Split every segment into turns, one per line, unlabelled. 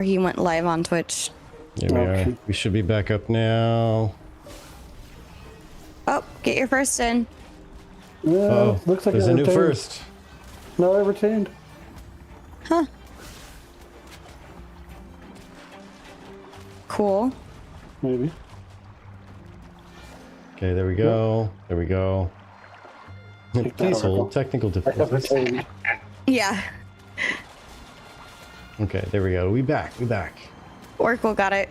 He went live on Twitch.
Here we are. We should be back up now.
Oh, get your first in.
Oh,
looks like
there's a new first.
No, I retained.
Huh. Cool.
Maybe.
Okay, there we go. There we go. Please hold. Technical difficulties.
Yeah.
Okay, there we go. We back. We back.
Oracle got it.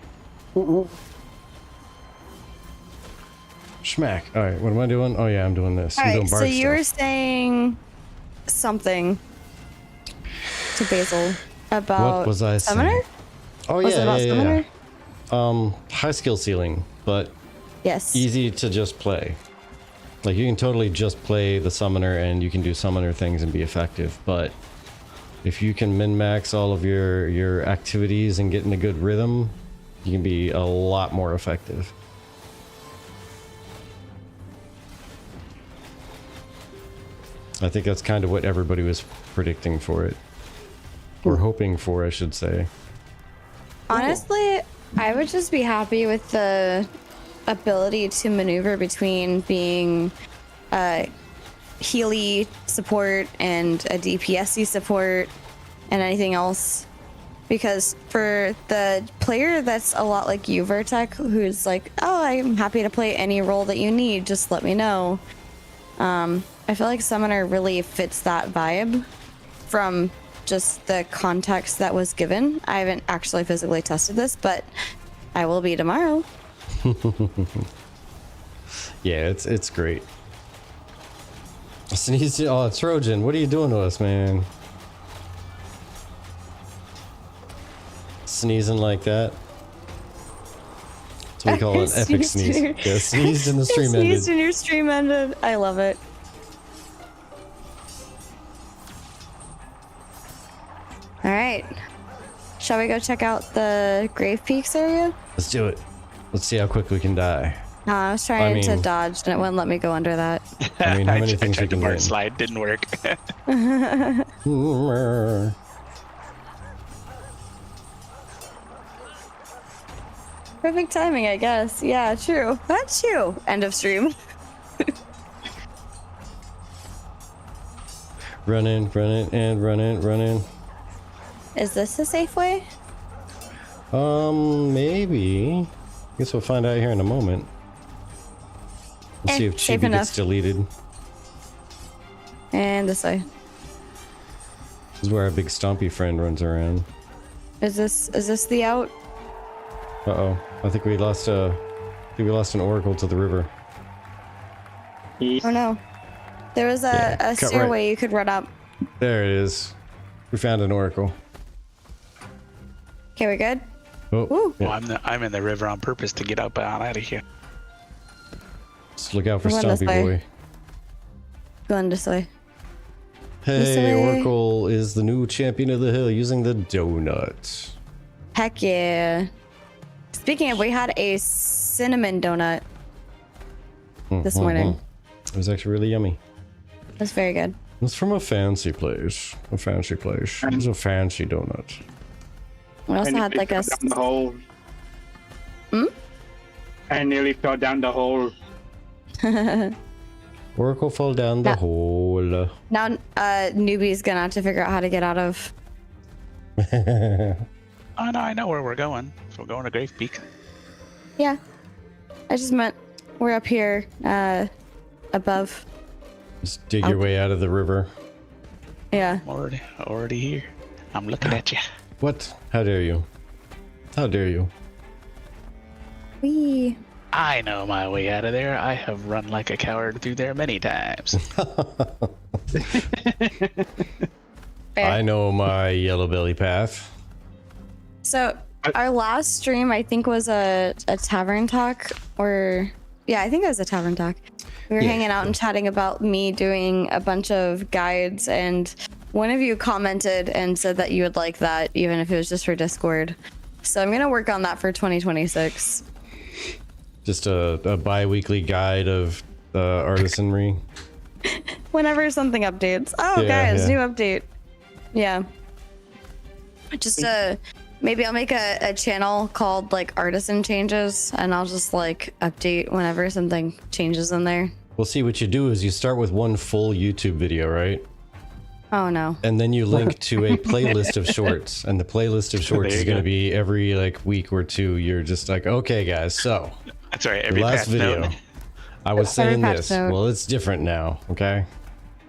Schmack. All right, what am I doing? Oh yeah, I'm doing this.
All
I'm
right,
doing
so
bard
you were
stuff.
saying something to Basil about
What was I
Summoner?
saying? Oh
Was it about
yeah.
Summoner?
High skill ceiling, but
Yes.
easy to just play. Like you can totally just play the summoner and you can do summoner things and be effective, but if you can min-max all of your activities and get in a good rhythm, you can be a lot more effective. I think that's kind of what everybody was predicting for it. Or hoping for, I should say.
Honestly, I would just be happy with the ability to maneuver between being a Healy support and a DPSC support and anything else. Because for the player that's a lot like you, Virtek, who's like, oh, I'm happy to play any role that you need, just let me know. I feel like Summoner really fits that vibe from just the context that was given. I haven't actually physically tested this, but I will be tomorrow.
Yeah, it's great. Sneeze. Oh, Trojan, what are you doing to us, man? Sneezing like that. That's what we call an epic sneeze. Yeah, sneezed in the stream ended.
Sneezed and your stream ended. I love it. All right. Shall we go check out the Grave Peaks area?
Let's do it. Let's see how quick we can die.
No, I was trying to
mean-
dodge and it wouldn't let me go under that.
I mean, how many
I
things we
tried to
can
bar
get?
slide, didn't work.
Perfect timing, I guess. Yeah, true. That's true. End of stream.
Run in, and run in.
Is this a safe way?
Maybe. Guess we'll find out here in a moment. Let's see if
safe
Chibi
enough.
gets deleted.
And this way.
This is where our big stompy friend runs around.
Is this the out?
Uh-oh. I think we lost an oracle to the river.
Oh no. There was a
cut
stairway
right.
you could run up.
There it is. We found an oracle.
Okay, we good?
Oh,
Woo.
yeah.
Well, I'm in the river on purpose to get up and out of here.
Just look out for
We're going this
Stompy
way.
Boy.
Going this way. This
Hey,
way.
Oracle is the new champion of the hill using the donut.
Heck yeah. Speaking of, we had a cinnamon donut this morning.
It was actually really yummy.
That's very good.
It's from a fancy place. A fancy place. It's a fancy donut.
We also had like a...
down the hole. I nearly fell down the hole.
Oracle fell down the hole.
Now newbie's gonna have to figure out how to get out of...
Oh no, I know where we're going. So we're going to Grave Peak.
Yeah. I just meant we're up here above.
Just dig your way out of the river.
Yeah.
I'm already here. I'm looking at you.
What? How dare you? How dare you?
Wee.
I know my way out of there. I have run like a coward through there many times.
I know my yellow belly path.
So our last stream, I think, was a tavern talk, or yeah, I think it was a tavern talk. We were hanging out and chatting about me doing a bunch of guides, and one of you commented and said that you would like that, even if it was just for Discord. So I'm gonna work on that for 2026.
Just a bi-weekly guide of artisanry.
Whenever something updates. Oh,
Yeah,
guys,
yeah.
new update. Yeah. Just a Maybe I'll make a channel called like Artisan Changes, and I'll just like update whenever something changes in there.
Well, see, what you do is you start with one full YouTube video, right?
Oh no.
And then you link to a playlist of shorts, and the playlist of shorts is going to be every like week or two. You're just like, okay, guys, so
That's right.
the
Every
last
patch
video,
note.
I was saying
patch
this.
note.
Well, it's different now, okay?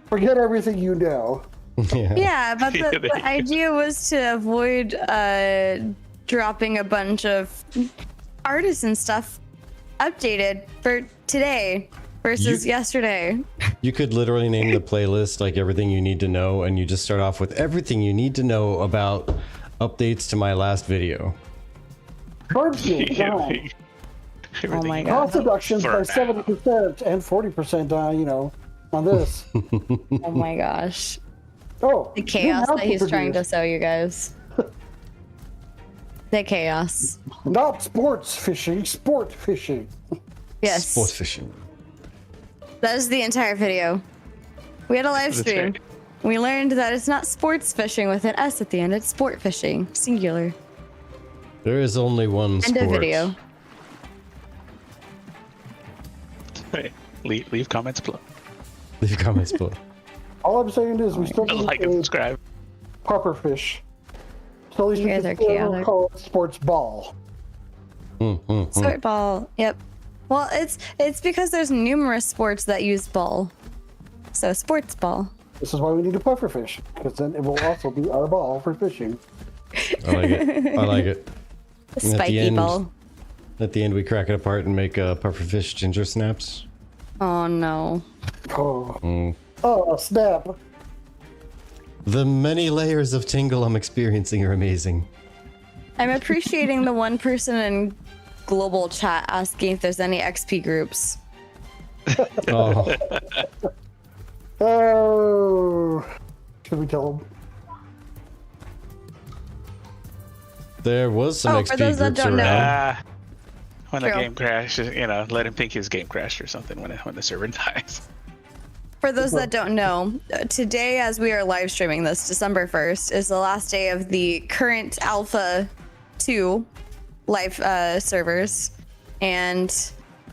Forget everything you know.
Yeah.
Yeah, but
Yeah, there
the
you go.
idea was to avoid dropping a bunch of artisan stuff updated for today versus yesterday.
You could literally name the playlist like everything you need to know, and you just start off with everything you need to know about updates to my last video.
Bird flu down.
Oh my
Cost
god.
reductions by
For now.
70% and 40%, on this.
Oh my gosh.
Oh,
The chaos
new
that he's
output
trying to
produced.
show you guys. The chaos.
Not sports fishing, sport fishing.
Yes.
Sports fishing.
That is the entire video. We had a live
That's
stream.
right.
We learned that it's not sports fishing with an S at the end, it's sport fishing, singular.
There is only one
End
sport.
of video.
Right. Leave comments below.
Leave comments below.
All I'm saying is we still need
Like and
a
subscribe.
puffer fish. So at least
You
we
guys
can
are
still
chaotic.
call it sports ball.
Sport ball. Yep. Well, it's because there's numerous sports that use ball. So sports ball.
This is why we need a puffer fish, because then it will also be our ball for fishing.
I like it. I like it.
A
And at the
spiky
end-
ball.
At the end, we crack it apart and make pufferfish ginger snaps.
Oh no.
Oh, oh snap.
The many layers of tingle I'm experiencing are amazing.
I'm appreciating the one person in global chat asking if there's any XP groups.
Oh,
Oh, should we tell them?
there was some
Oh, for
XP
those that
groups
don't know.
around.
When the
True.
game crashes, let him think his game crashed or something when the server dies.
For those that don't know, today as we are live streaming this, December 1st, is the last day of the current Alpha 2 live servers. And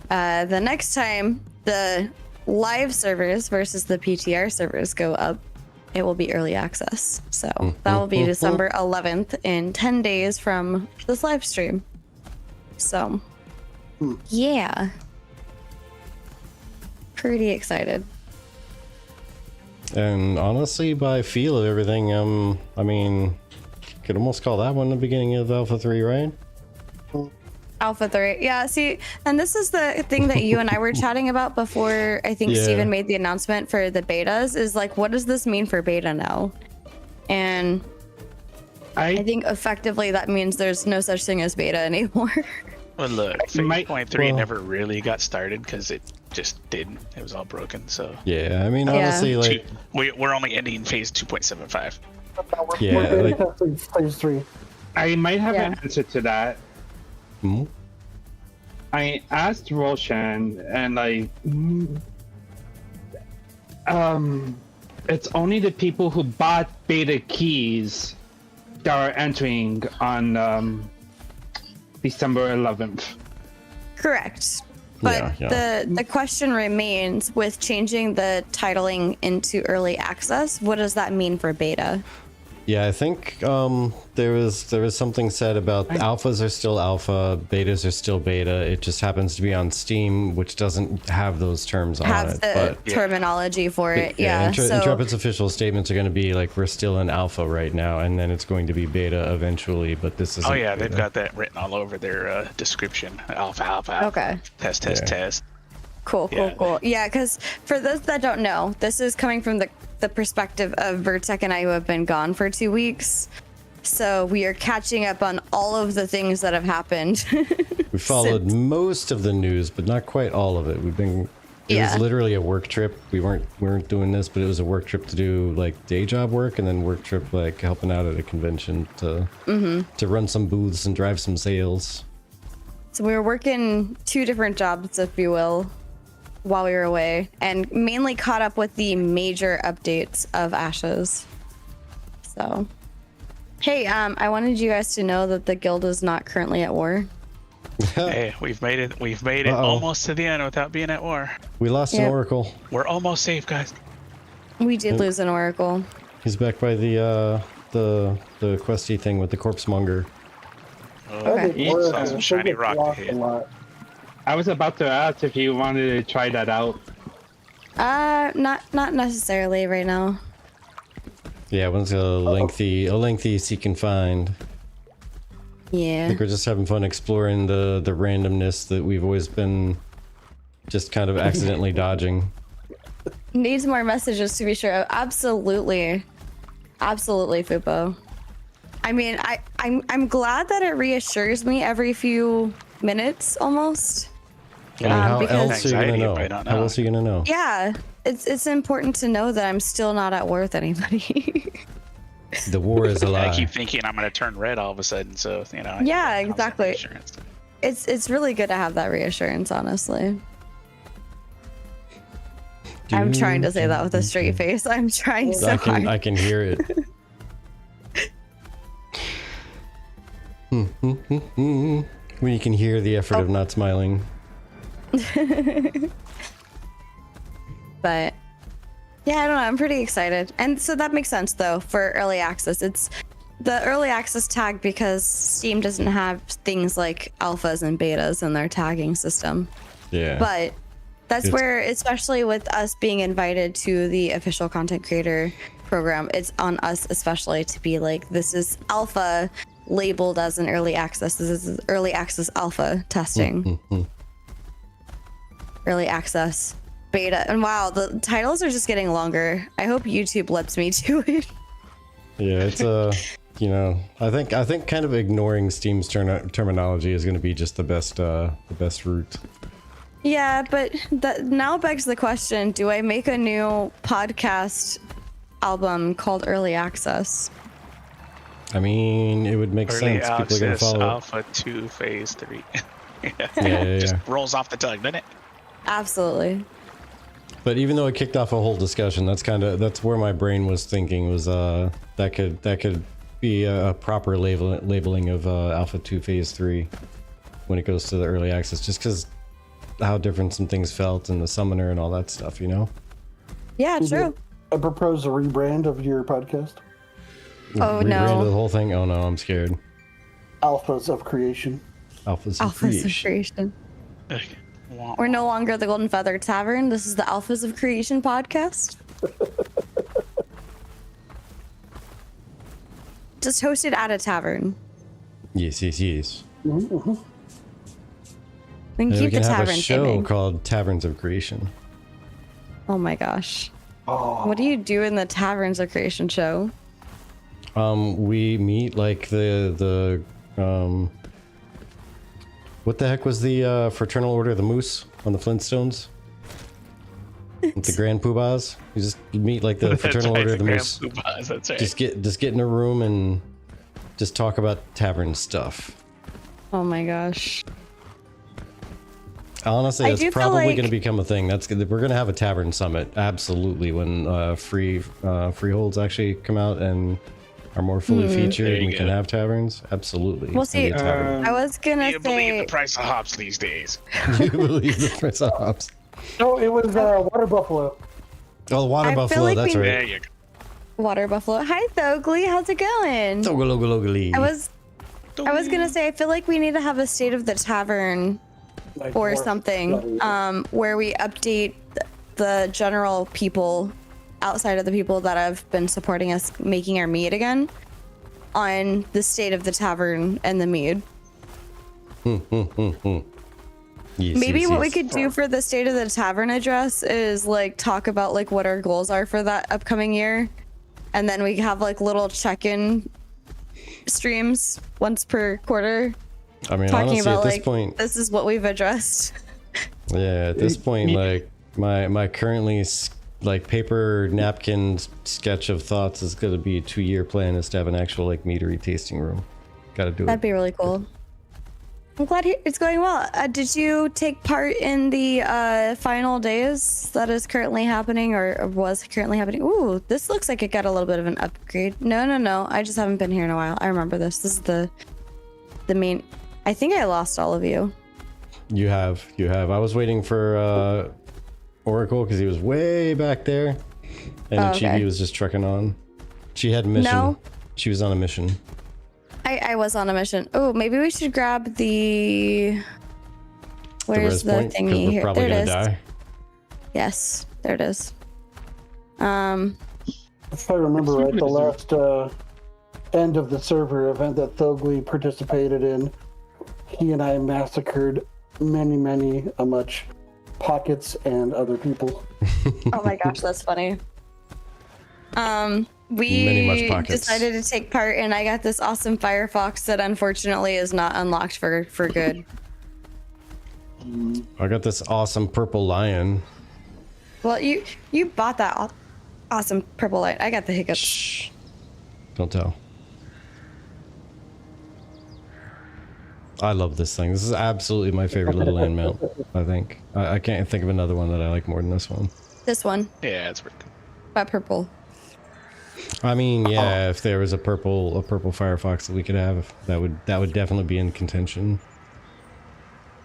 the next time the live servers versus the PTR servers go up, it will be early access. So that will be December 11th in 10 days from this live stream. So, yeah. Pretty excited.
And honestly, by feel of everything, I mean, could almost call that one the beginning of Alpha 3, right?
Alpha 3. Yeah, see, and this is the thing that you and I were chatting about before I think
Yeah.
Steven made the announcement for the betas is like, what does this mean for beta now? And I think effectively that means there's no such thing as beta anymore.
Well, look,
might-
3.3
well-
never really got started because it just didn't. It was all broken. So
Yeah, I mean,
Yeah.
honestly, like,
we're only ending phase 2.75.
Yeah,
We're beta
like-
testing phase 3.
I might have
Yeah.
an answer to that.
hmm?
I asked Roshan, and it's only the people who bought beta keys that are entering on December 11th.
Correct. But
Yeah.
the question remains with changing the titling into early access, what does that mean for beta?
Yeah, I think there was something said about alphas are still alpha, betas are still beta. It just happens to be on Steam, which doesn't have those terms on
Have
it.
the
But
terminology for it. Yeah. So
Intrepid's official statements are going to be like, we're still in alpha right now, and then it's going to be beta eventually. But this is
Oh yeah, they've got that written all over their description. Alpha, alpha, alpha.
Okay.
Test,
Yeah.
test.
Cool.
Yeah.
Yeah, because for those that don't know, this is coming from the perspective of Virtek and I who have been gone for 2 weeks. So we are catching up on all of the things that have happened.
We followed most of the news, but not quite all of it. It
Yeah.
was literally a work trip. We weren't doing this, but it was a work trip to do like day job work, and then work trip like helping out at a convention to run some booths and drive some sales.
So we were working 2 different jobs, if you will, while we were away, and mainly caught up with the major updates of Ashes. So Hey, I wanted you guys to know that the guild is not currently at war.
Hey, we've made it. We've made it almost to the end without being at war.
We lost an
Yep.
oracle.
We're almost safe, guys.
We did lose an oracle.
He's back by the questy thing with the corpse monger.
Okay.
Saw some shiny rock to hit.
I was about to ask if you wanted to try that out.
Not necessarily right now.
Yeah, one's a lengthy seek and find. I
Yeah.
think we're just having fun exploring the randomness that we've always been just kind of accidentally dodging.
Needs more messages to be sure. Absolutely. Absolutely, Fupo. I mean, I'm glad that it reassures me every few minutes almost.
I mean, how
because-
else are you gonna
Anxiety
know?
if I don't
How
know.
else are you gonna know?
Yeah. It's important to know that I'm still not at war with anybody.
The war is a lie.
I keep thinking I'm gonna turn red all of a sudden, so you know. I
Yeah,
need constant
exactly.
reassurance.
It's really good to have that reassurance, honestly. I'm trying to say that with a straight face. I'm trying so hard.
I can hear it. When you can hear the effort of not smiling.
But yeah, I don't know. I'm pretty excited. And so that makes sense though for early access. It's the early access tag because Steam doesn't have things like alphas and betas in their tagging system.
Yeah.
But that's where, especially with us being invited to the official content creator program, it's on us especially to be like, this is alpha labeled as an early access. This is early access alpha testing. Early access beta. And wow, the titles are just getting longer. I hope YouTube lets me do it.
Yeah, it's you know, I think kind of ignoring Steam's terminology is going to be just the best route.
Yeah, but that now begs the question, do I make a new podcast album called Early Access?
I mean, it would make
Early
sense. People are going to
access
follow.
alpha 2 phase 3.
Yeah.
Just rolls off the tongue, doesn't it?
Absolutely.
But even though it kicked off a whole discussion, that's where my brain was thinking was that could be a proper labeling of Alpha 2 Phase 3 when it goes to the early access, just because how different some things felt in the summoner and all that stuff, you know?
Yeah, true.
I propose a rebrand of your podcast.
Oh,
Rebrand
no.
the whole thing? Oh no, I'm scared.
Alphas of Creation.
Alphas of
Alphas of
Creation.
Creation. We're no longer the Golden Feather Tavern. This is the Alphas of Creation podcast. Just hosted at a tavern.
Yes.
We can
And we
keep the
can have a
tavern
show
theming.
called Taverns of Creation.
Oh my gosh.
Oh,
What do you do in the Taverns of Creation show?
We meet like the what the heck was the Fraternal Order of the Moose on the Flintstones? With the Grand Poobahs? You just meet like the Fraternal Order of the Moose.
That's right.
Just get in a room and just talk about tavern stuff.
Oh my gosh.
Honestly,
I
that's
do feel
probably
like-
going to become a thing. We're going to have a tavern summit, absolutely, when freeholds actually come out and are more fully featured
There
and
you
we can
go.
have taverns. Absolutely.
We'll see.
It'll be a tavern.
I was gonna
You believe
say
the price of hops these days?
You believe the price of hops?
no, it was Water Buffalo.
Oh, the water
I feel
buffalo.
like
That's
we-
There
right.
you go.
Water Buffalo. Hi Thogly, how's it going?
Togalogalogali.
I was gonna say I feel like we need to have a state of the tavern
Like,
or
more-
something, where we update the general people outside of the people that have been supporting us making our mead again on the state of the tavern and the mead.
Yes,
Maybe
yes,
what we
yes.
could do for the state of the tavern address is like talk about like what our goals are for that upcoming year, and then we have like little check-in streams once per quarter
I mean,
talking
honestly,
about
at this
like
point,
this is what we've addressed.
yeah, at this point, like my currently like paper napkin sketch of thoughts is going to be a 2-year plan is to have an actual like meadery tasting room. Got to do
That'd
it.
be really cool. I'm glad it's going well. Did you take part in the final days that is currently happening or was currently happening? Ooh, this looks like it got a little bit of an upgrade. No. I just haven't been here in a while. I remember this. This is the main. I think I lost all of you.
You have. I was waiting for Oracle because he was way back there, and Chibi was just trekking on. She had a mission.
No.
She was on a mission.
I was on a mission. Oh, maybe we should grab the. Where's the
point,
thingy here?
Probably
There it
gonna
is.
die.
Yes, there it is.
If I remember right, the last end of the server event that Thogli participated in, he and I massacred many much pockets and other people.
Oh my gosh, that's funny.
Many much
We
pockets.
decided to take part, and I got this awesome Firefox that unfortunately is not unlocked for good.
I got this awesome purple lion.
Well, you bought that awesome purple light. I got the hiccups.
Shh. Don't tell. I love this thing. This is absolutely my favorite little land mount, I think. I can't think of another one that I like more than this one.
This one,
Yeah, it's pretty good.
but purple.
I mean, yeah, if there was a purple Firefox that we could have, that would definitely be in contention.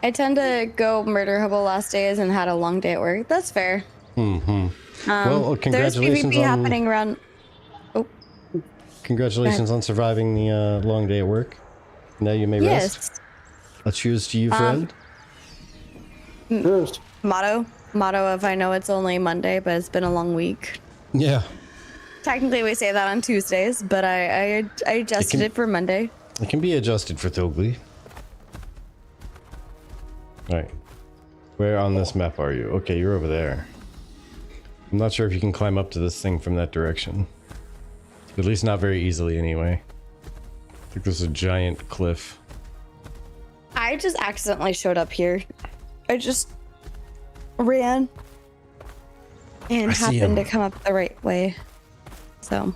I tend to go murder hobo last days and had a long day at work. That's fair.
Well,
There's
congratulations
PvP
on
happening around.
congratulations on surviving the long day at work. Now you may rest.
Yes.
A cheers to you, friend.
Cheers.
Motto of I know it's only Monday, but it's been a long week.
Yeah,
Technically, we say that on Tuesdays, but I adjusted it for Monday.
it can be adjusted for Thogli. All right, where on this map are you? Okay, you're over there. I'm not sure if you can climb up to this thing from that direction. At least not very easily, anyway. I think there's a giant cliff.
I just accidentally showed up here. I just ran and
I see
happened
him.
to come up the right way. So,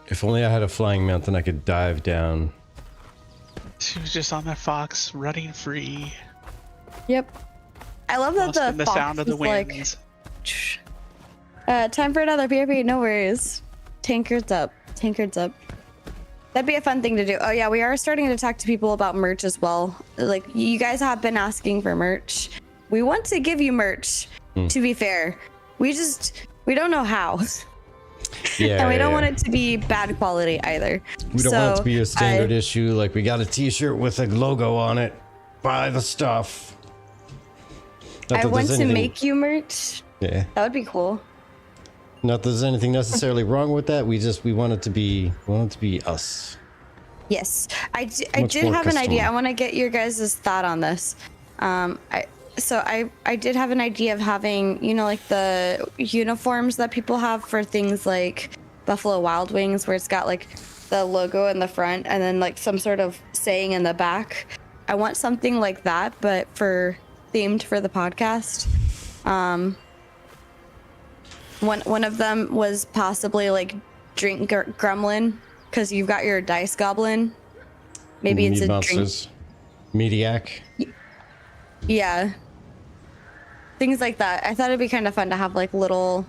If only I had a flying mount, then I could dive down.
She was just on that fox, running free.
yep. I love that
Lost in
the
the sound
fox
of the
is like,
winds.
time for another PvP. No worries. Tankard's up. That'd be a fun thing to do. Oh yeah, we are starting to talk to people about merch as well. Like, you guys have been asking for merch. We want to give you merch, to be fair. We don't know how.
Yeah,
And we don't
yeah.
want it to be bad quality either.
We don't want it
So
to be a standard
I-
issue, like we got a t-shirt with a logo on it. Buy the stuff. Not
I
that
want
there's
to
anything-
make you merch.
Yeah.
That would be cool.
Not that there's anything necessarily wrong with that. We want it to be us.
Yes, I
Much
did
more
have an idea.
custom.
I want to get your guys' thought on this. I did have an idea of having, like the uniforms that people have for things like Buffalo Wild Wings, where it's got like the logo in the front and then like some sort of saying in the back. I want something like that, but themed for the podcast. One of them was possibly like drink gremlin, because you've got your dice goblin. Maybe it's
Mead
a
monsters. Mediac.
drink. Yeah. Things like that. I thought it'd be kind of fun to have like little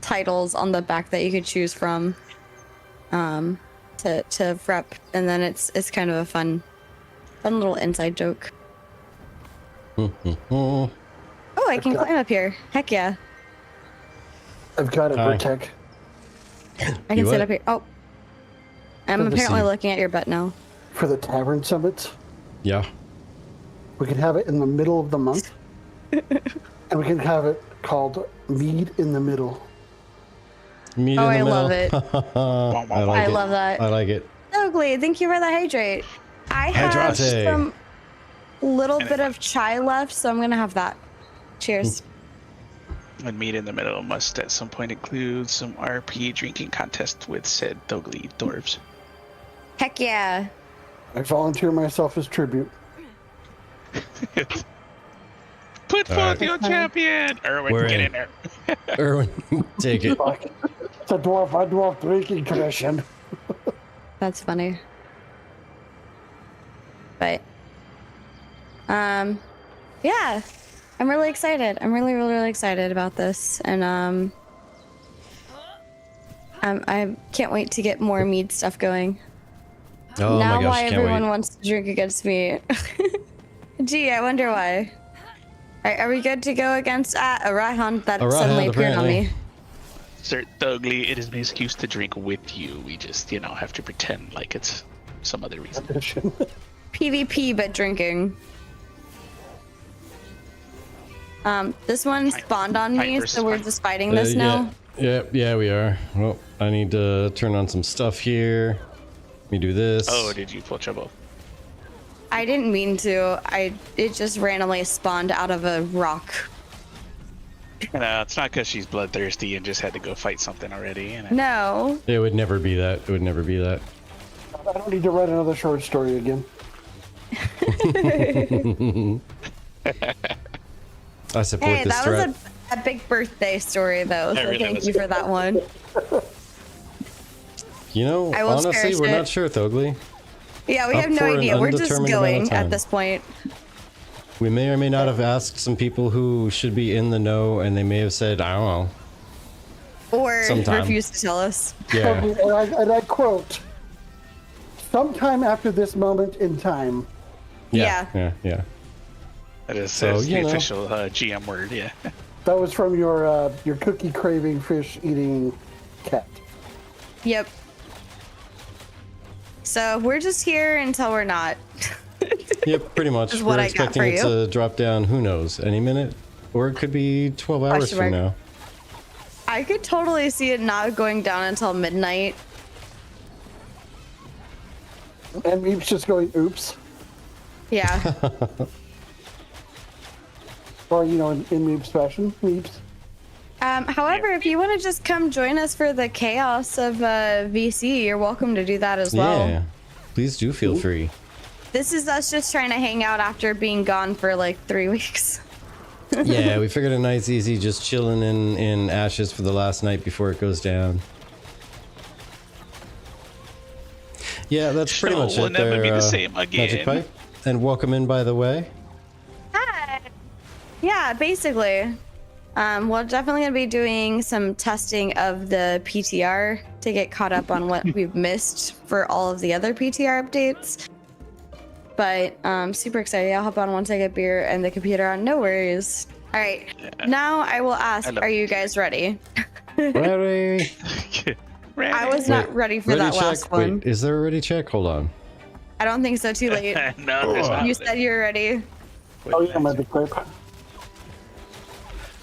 titles on the back that you could choose from to rep, and then it's kind of a fun little inside joke.
Oh,
Oh, I can climb up here. Heck yeah.
I've got it,
Hi.
Virtek.
I can
You
sit
what?
up here. Oh. I'm
Good to
apparently
see you.
looking at your butt now.
For the tavern summits,
yeah.
we can have it in the middle of the month. And we can have it called Mead in the Middle.
Meat in
Oh,
the
I
middle.
love it.
I like
I
it.
love that.
I like it.
Ugly. Thank you for the hydrate. I have
Hydrate.
some little bit of chai left, so I'm gonna have that. Cheers.
And Mead in the Middle must at some point include some RP drinking contest with said Thogli dwarves.
Heck yeah.
I volunteer myself as tribute.
Put forth
right.
your champion! Erwin,
We're
get
in.
in there.
Erwin, take it.
Fuck. It's a dwarf drinking tradition.
That's funny. But Yeah, I'm really excited. I'm really excited about this, and I can't wait to get more Mead stuff going.
Oh
Now
my gosh,
why
can't
everyone
wait.
wants to drink against me. Gee, I wonder why. Are we good to go against a rat hunt that
A rat
suddenly
hunt,
appeared on
apparently.
me?
Sir Thugly, it is an excuse to drink with you. We just, have to pretend like it's some other reason.
PvP, but drinking. This one spawned on
Pint
me,
versus
so we're
pint.
just fighting this now.
Yeah, we are. Well, I need to turn on some stuff here. Let me do this.
Oh, did you pull trouble?
I didn't mean to. It just randomly spawned out of a rock.
No, it's not because she's bloodthirsty and just had to go fight something already.
No.
It would never be that. It would never be that.
I don't need to write another short story again.
I support
Hey,
this
that
threat.
was a big birthday story, though. So
really
thank
was.
you for that one.
You know,
I will
honestly,
cherish
we're
it.
not sure, Thogly.
Yeah, we
Up
have no
for an
idea. We're just
undetermined amount of
going
time.
at this point.
We may or may not have asked some people who should be in the know, and they may have said, I don't know.
Or
Sometime.
refuse to tell us.
Yeah.
And I quote, sometime after this moment in time.
Yeah.
That is
So,
the
you know.
official GM word, yeah.
That was from your cookie craving, fish eating cat.
Yep. So we're just here until we're not.
Yep, pretty much.
Is what
We're
I got
expecting
for
it
you.
to drop down, who knows, any minute? Or it could be 12 hours
Question
from
mark.
now.
I could totally see it not going down until midnight.
And Meep's just going, oops.
Yeah.
Or, in Meep's fashion, Meep's.
However, if you want to just come join us for the chaos of VC, you're welcome to do that as well.
Yeah. Please do feel free.
This is us just trying to hang out after being gone for like 3 weeks.
Yeah, we figured a night's easy, just chilling in Ashes for the last night before it goes down. Yeah, that's pretty
Show
much
will
it
never
there,
be the same again.
Magic Pipe. And welcome in, by the way.
Hi. Yeah, basically. We're definitely going to be doing some testing of the PTR to get caught up on what we've missed for all of the other PTR updates. But super excited. I'll hop on once I get beer and the computer on. No worries. All right. Now I will ask, are you guys ready?
Ready?
I was not ready for that
check.
last one.
Wait, is there a ready check? Hold on.
I don't think so. Too late.
No, there's not.
You said you were ready.
Oh, yeah, Magic Pipe.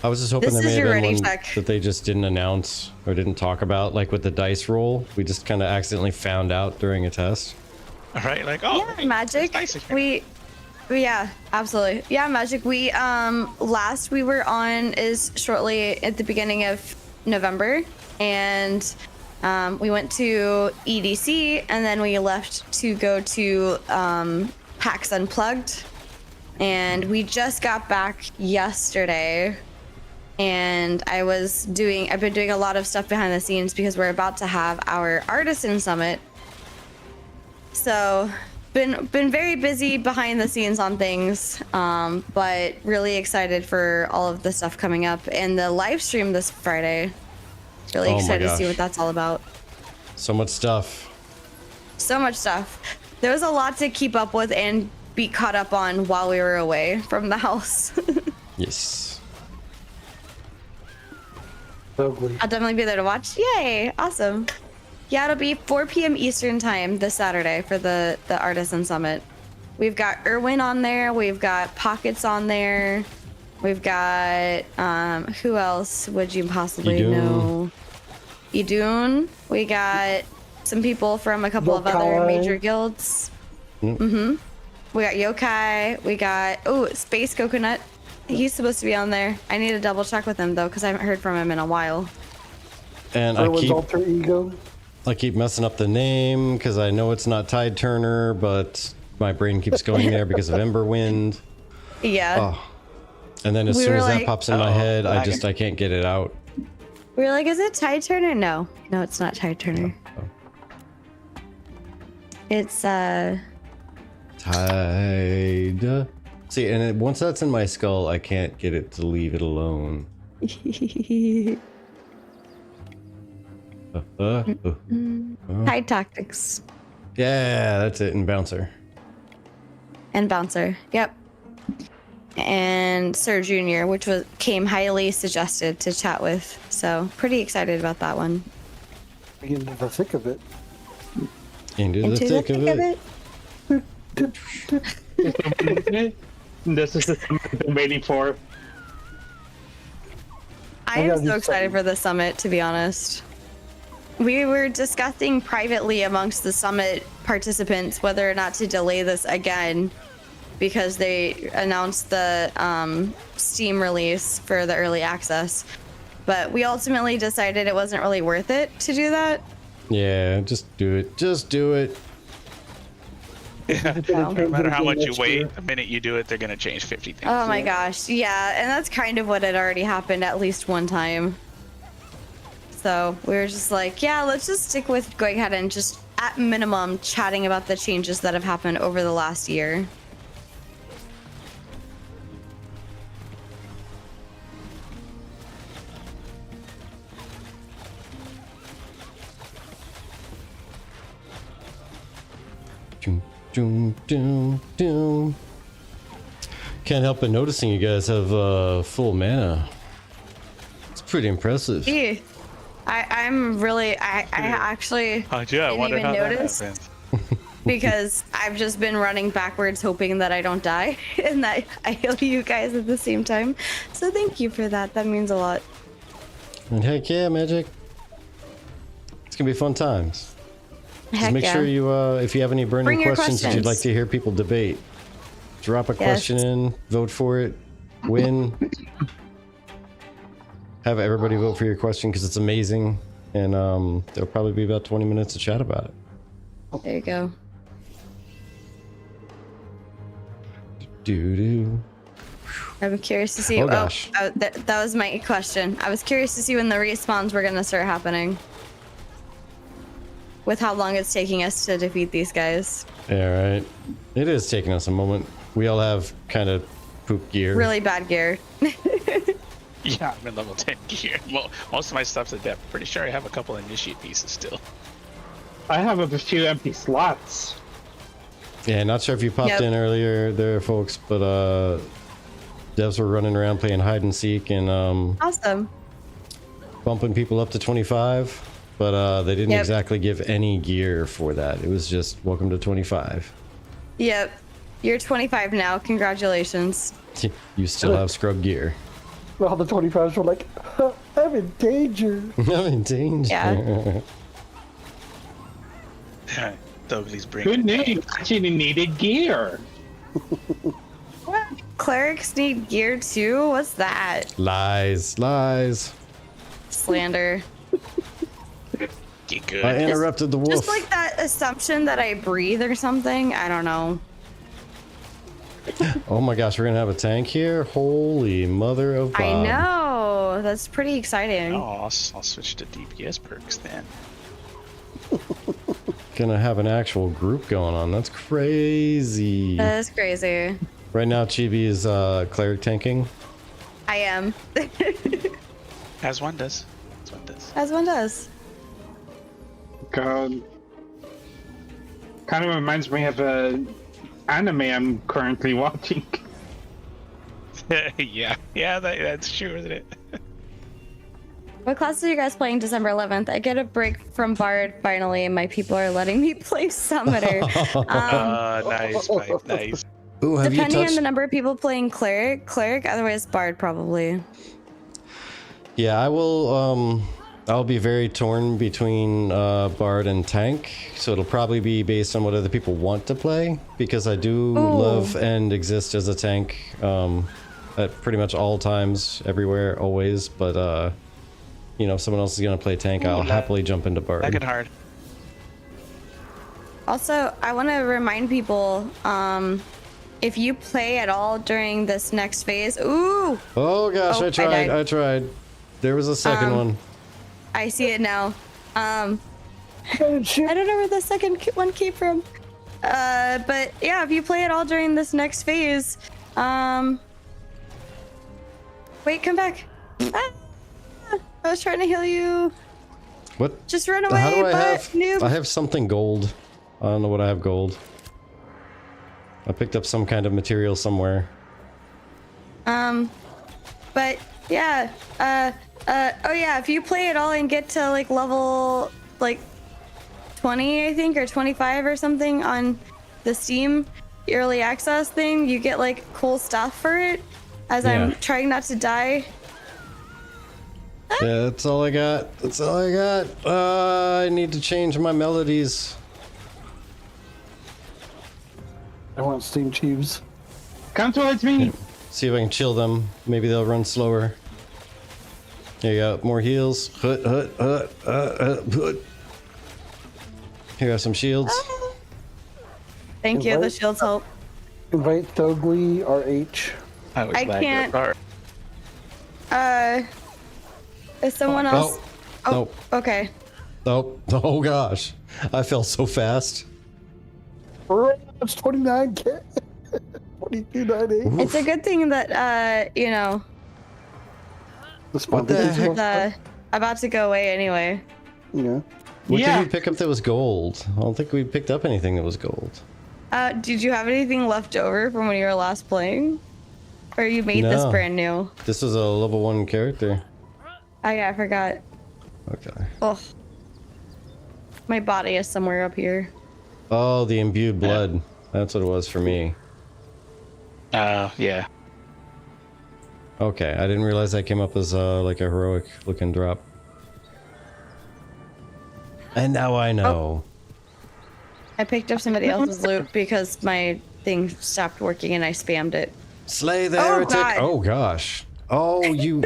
I was just hoping
This
there
is
may
your
have been
ready
one
check.
that they just didn't announce or didn't talk about, like with the dice roll. We just kind of accidentally found out during a test.
All right, like, oh,
Yeah,
hey,
Magic.
there's dice in here.
Yeah, absolutely. Yeah, Magic. We last we were on is shortly at the beginning of November, and we went to EDC, and then we left to go to PAX Unplugged, and we just got back yesterday. And I've been doing a lot of stuff behind the scenes because we're about to have our Artisan Summit. So, been very busy behind the scenes on things, but really excited for all of the stuff coming up and the live stream this Friday. Really
Oh my
excited to see
gosh.
what that's all about.
So much stuff.
So much stuff. There was a lot to keep up with and be caught up on while we were away from the house.
Yes.
Ugly.
I'll definitely be there to watch. Yay! Awesome. Yeah, it'll be 4 p.m. Eastern time this Saturday for the Artisan Summit. We've got Erwin on there. We've got Pockets on there. We've got who else would you possibly
Idun.
know? Idun. We got some people from a couple of other
Yokai.
major guilds. We got Yokai. We got Space Coconut. He's supposed to be on there. I need to double check with him though, because I haven't heard from him in a while.
And I
Erwin's alter ego.
keep messing up the name because I know it's not Tide Turner, but my brain keeps going there because of Emberwind.
Yeah.
Oh. And then as
We
soon
were
as that
like-
pops in my head, I
lagging.
can't get it out.
We were like, is it Tide Turner? No, it's not Tide Turner.
Oh.
It's
Tide See, and once that's in my skull, I can't get it to leave it alone.
High tactics
Yeah, that's it. And bouncer.
and bouncer. Yep. And Sir Junior, which came highly suggested to chat with. So pretty excited about that one.
Into the thick of it.
Into the thick of it.
This is the thing I've been waiting for.
I am so excited for the summit, to be honest. We were discussing privately amongst the summit participants whether or not to delay this again because they announced the Steam release for the early access. But we ultimately decided it wasn't really worth it to do that.
Yeah, just do it. Just do it.
Yeah.
Wow.
No matter how much you wait, the minute you do it, they're gonna change 50 things.
Oh my gosh, yeah, and that's kind of what had already happened at least one time. So we were just like, yeah, let's just stick with going ahead and just at minimum chatting about the changes that have happened over the last year.
Doom, doom, doom, doom. Can't help but noticing you guys have full mana. It's pretty impressive.
Gee, I'm really, I actually
Yeah, I
didn't
wonder
even
how
notice
that happens.
because I've just been running backwards hoping that I don't die and that I heal you guys at the same time. So thank you for that. That means a lot.
And heck yeah, Magic. It's gonna be fun times. Just
Heck
make
yeah.
sure you, if you have any burning
Bring your
questions that you'd like
questions.
to hear people debate, drop a question in, vote for it, win. Have everybody vote for your question because it's amazing, and there'll probably be about 20 minutes to chat about it.
There you go.
Doo doo.
I'm curious to see.
Oh, gosh.
That was my question. I was curious to see when the respawns were gonna start happening. With how long it's taking us to defeat these guys.
Yeah, right. It is taking us a moment. We all have kind of poop gear.
Really bad gear.
Yeah, I'm in level 10 gear. Well, most of my stuff's at depth. Pretty sure I have a couple initiate pieces still.
I have a few empty slots.
Yeah, not sure if you popped
Yep.
in earlier there, folks, but devs were running around playing hide and seek and
Awesome.
bumping people up to 25, but they didn't
Yep.
exactly give any gear for that. It was just welcome to 25.
Yep. You're 25 now. Congratulations.
You still have scrub gear.
All the 25s were like, I'm in danger.
I'm in danger.
Yeah.
Douglas
Good
bringing
name. Actually needed gear.
What? Clerics need gear too? What's that?
Lies, lies.
Slander.
Get good.
I interrupted the wolf.
Just like that assumption that I breathe or something. I don't know.
Oh my gosh, we're gonna have a tank here. Holy mother of Bob.
I know. That's pretty exciting.
Oh, I'll switch to DPS perks then.
Gonna have an actual group going on. That's crazy.
That is crazy.
Right now, Chibi is cleric tanking.
I am.
As one does. As one does.
As one does.
God. Kind of reminds me of a anime I'm currently watching.
Yeah, that's true, isn't it?
What class are you guys playing December 11th? I get a break from Bard finally, and my people are letting me play Summoner.
Nice, pipe, nice.
Ooh, have you
Depending on
touched?
the number of people playing Cleric, otherwise Bard probably.
Yeah, I will. I'll be very torn between Bard and Tank, so it'll probably be based on what other people want to play. Because I do love and exist as a tank at pretty much all times, everywhere, always. But you know, if someone else is gonna play Tank, I'll happily jump into Bard.
Back it hard.
Also, I want to remind people, if you play at all during this next phase, ooh,
Oh gosh,
Oh,
I
I
tried.
died.
I tried. There was a second one.
I see it now.
Oh,
I
shit.
don't know where the second one came from. But yeah, if you play at all during this next phase, Wait, come back. Ah, I was trying to heal you.
What?
Just run away,
How do I
but
have?
noob.
I have something gold. I don't know what I have gold. I picked up some kind of material somewhere.
But yeah, oh yeah, if you play it all and get to like level like 20, I think, or 25 or something on the Steam early access thing, you get like cool stuff for it. As I'm trying not to die.
Yeah, that's all I got. That's all I got. I need to change my melodies.
I want steam tubes.
Come towards me.
See if I can chill them. Maybe they'll run slower. Here you go. More heals. Hut. Here are some shields.
Thank you, the shields help.
Invite Thogly RH.
I can't. Is someone else?
Nope.
Okay.
Nope. Oh gosh. I fell so fast.
It's 29K. 2298.
It's a good thing that, you know,
What the heck?
the about to go away anyway.
Yeah.
What did we pick up that was gold? I don't think we picked up anything that was gold.
Did you have anything left over from when you were last playing? Or you made this
No.
brand new?
This is a level 1 character.
Oh yeah, I forgot.
Okay.
Oh. My body is somewhere up here.
Oh, the imbued blood. That's what it was for me.
Yeah.
Okay, I didn't realize that came up as like a heroic looking drop. And now I know.
I picked up somebody else's loot because my thing stopped working and I spammed it.
Slay the
Oh,
heretic.
God.
Oh gosh. Oh, you.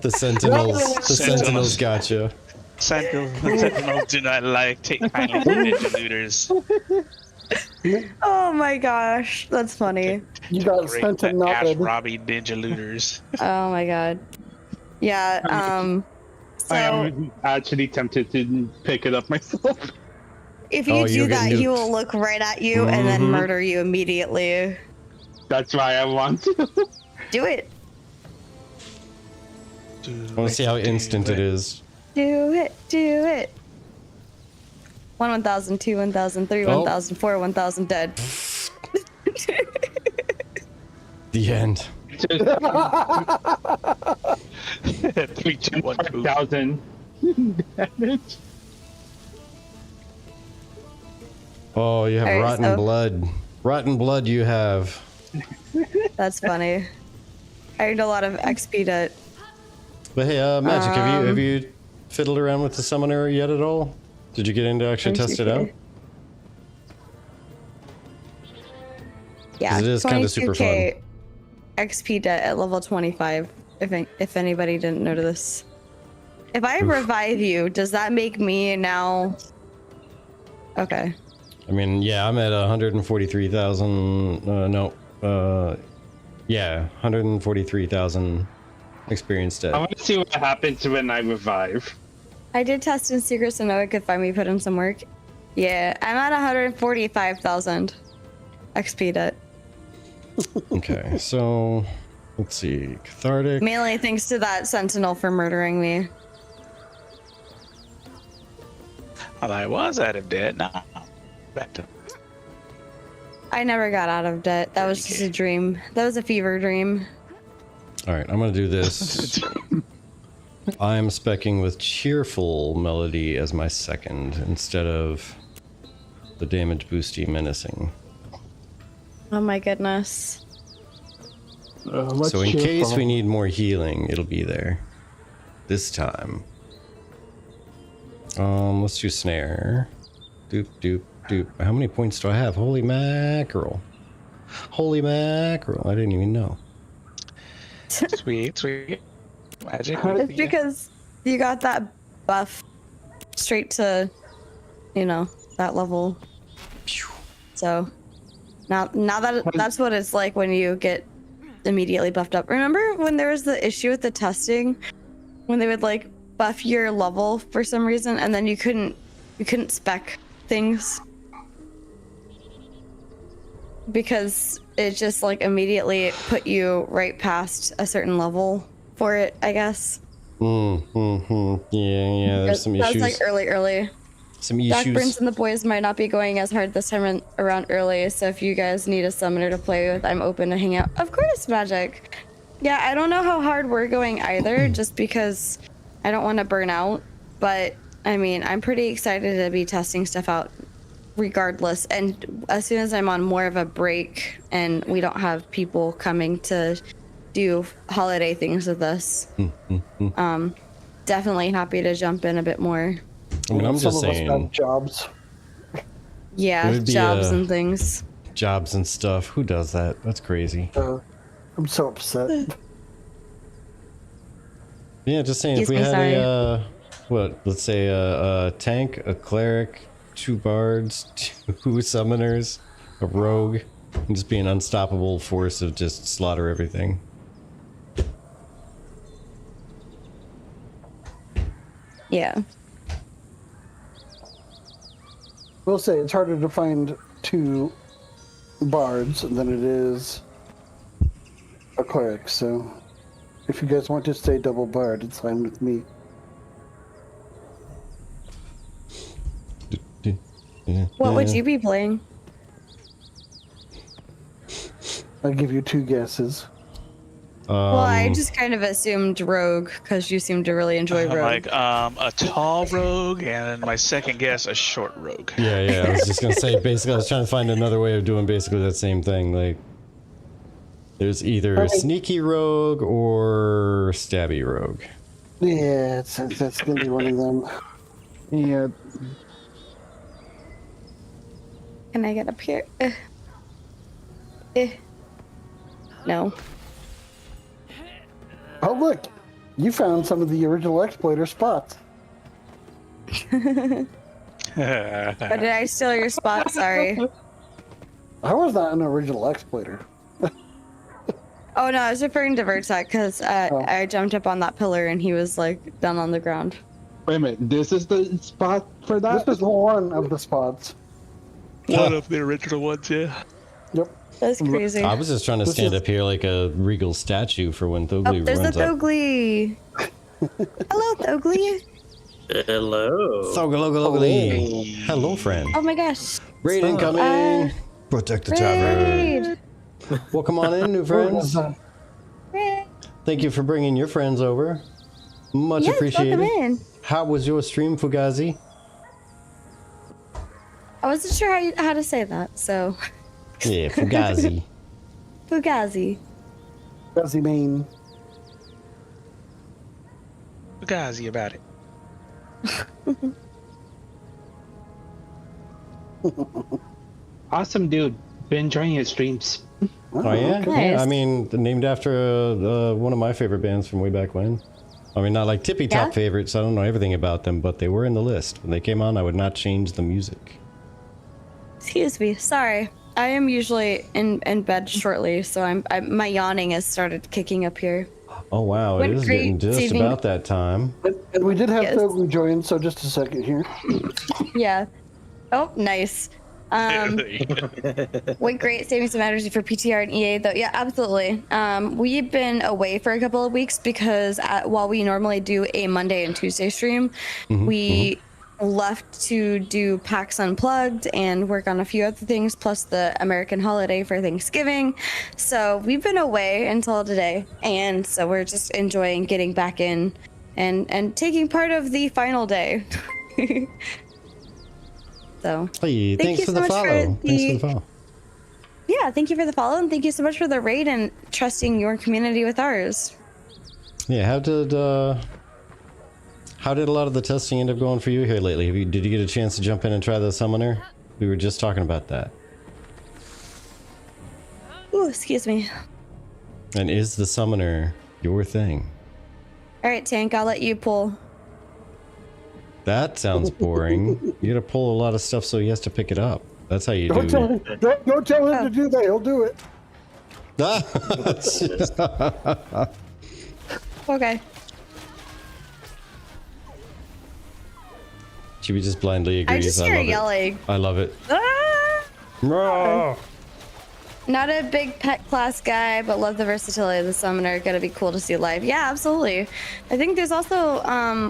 The sentinels. The sentinels gotcha.
Sentinels do not like take kindly to ninja looters.
Oh my gosh, that's funny.
You got
Great
sent to
Ash
nothing.
Robbie ninja looters.
Oh my god. Yeah, so
I am actually tempted to pick it up myself.
if you
Oh,
do
you'll get
that, he
nuked.
will look right at you and then murder you immediately.
That's why I want to.
Do it.
I want to see how instant it is.
Do it. Do it. 1,000, 2, 1,000, 3,
Oh.
1,000, 4, 1,000 dead.
The end.
3, 2, 1, 2.
1,000 damage.
Oh, you have
Alright,
rotten
so-
blood. Rotten blood you have.
That's funny. I earned a lot of XP debt.
But hey, Magic, have you fiddled around with the summoner yet at all? Did you get in to actually test it out?
Yeah,
'Cause it is kinda super
22K XP debt at level 25. If anybody didn't notice this, if I revive you, does that make me now? Okay.
I mean, yeah, I'm at 143,000. Yeah, 143,000 experience
I
dead.
want to see what happens when I revive.
I did test in secret so no one could find me put in some work. Yeah, I'm at 145,000 XP debt.
Okay, so let's see. Cathartic.
Mainly thanks to that sentinel for murdering me.
Well, I was out of debt. Now back to
I never got out of debt. That was just a dream. That was a fever dream.
All right, I'm gonna do this. I'm specking with cheerful melody as my second instead of the damage boosty menacing.
Oh my goodness.
So in case we need more healing, it'll be there. This time. Let's do snare. Doop doop doop. How many points do I have? Holy mackerel. Holy mackerel. I didn't even know.
sweet. Magic.
It's because you got that buff straight to, you know, that level. So now that's what it's like when you get immediately buffed up. Remember when there was the issue with the testing, when they would like buff your level for some reason, and then you couldn't spec things. because it just like immediately put you right past a certain level for it, I guess.
Yeah, there's some
That was
issues.
like early.
Some
Doc
issues.
Burns and the boys might not be going as hard this time around early, so if you guys need a summoner to play with, I'm open to hang out. Of course, Magic. Yeah, I don't know how hard we're going either, just because I don't want to burn out. But, I mean, I'm pretty excited to be testing stuff out regardless. And as soon as I'm on more of a break and we don't have people coming to do holiday things with us, definitely happy to jump in a bit more.
I mean, I'm
Some
just
of us
saying.
have jobs.
Yeah,
It would be,
jobs and things.
Jobs and stuff. Who does that? That's crazy.
I'm so upset.
Yeah, just saying. If we
Excuse me,
had
sorry.
let's say a tank, a cleric, 2 bards, 2 summoners, a rogue, and just be an unstoppable force of just slaughter everything.
Yeah.
We'll say it's harder to find 2 bards than it is a cleric, so if you guys want to stay double bard, it's fine with me.
What would you be playing?
I'll give you 2 guesses.
Well, I just kind of assumed rogue because you seem to really enjoy rogue.
Like a tall rogue, and my second guess, a short rogue.
Yeah, I was just gonna say, basically, I was trying to find another way of doing basically that same thing. Like, there's either sneaky rogue or stabby rogue.
Yeah, that's gonna be one of them.
Yeah.
Can I get up here? No.
Oh look, you found some of the original exploiter spots.
But did I steal your spot? Sorry.
I was not an original exploiter.
Oh no, I was referring to Virtek because I jumped up on that pillar and he was like down on the ground.
Wait a minute. This is the spot for that?
This is one of the spots.
One of the original ones, yeah.
Yep.
That's crazy.
I was just trying to
This
stand
is-
up here like a regal statue for when
Oh,
Thogli
there's the
runs up.
Thogli. Hello, Thogli.
Hello.
Thogli. Hello, friend.
Oh my gosh.
Raid incoming. Protect the tavern.
Raid.
Welcome on in, new friends.
Raid.
Thank you for bringing your friends over. Much
Yes,
appreciated.
welcome in.
How was your stream, Fugazi?
I wasn't sure how to say that, so
Yeah, Fugazi.
Fugazi.
Does he mean?
Fugazi about it.
Awesome, dude. Been enjoying your streams.
Oh yeah?
okay.
Yeah, I
Nice.
mean, named after one of my favorite bands from way back when. I mean, not like tippy top
Yeah?
favorites. I don't know everything about them, but they were in the list when they came on. I would not change the music.
Excuse me. Sorry. I am usually in bed shortly, so my yawning has started kicking up here.
Oh wow,
Went
it is
great
getting just
saving-
about that time.
And we did have
Yes.
Thogli join, so just a second here.
Yeah. Oh, nice. Went great saving some energy for PTR and EA though. Yeah, absolutely. We've been away for a couple of weeks because while we normally do a Monday and Tuesday stream, we left to do PAX Unplugged and work on a few other things, plus the American holiday for Thanksgiving. So we've been away until today, and so we're just enjoying getting back in and taking part of the final day. So
Hey,
Thank
thanks
you
for
so
the
much for
follow. Thanks for the
the-
follow.
yeah, thank you for the follow, and thank you so much for the raid and trusting your community with ours.
Yeah, how did a lot of the testing end up going for you here lately? Did you get a chance to jump in and try the summoner? We were just talking about that.
Ooh, excuse me.
And is the summoner your thing?
All right, Tank, I'll let you pull.
That sounds boring. You gotta pull a lot of stuff so he has to pick it up. That's how you
Don't tell
do
him, don't tell him to do that. He'll do it.
it.
Okay.
Should we just blindly
I
agree?
just
I
hear
love
yelling.
it. I love it.
Ah!
Roar!
Not a big pet class guy, but love the versatility of the summoner. Gonna be cool to see live. Yeah, absolutely. I think there's also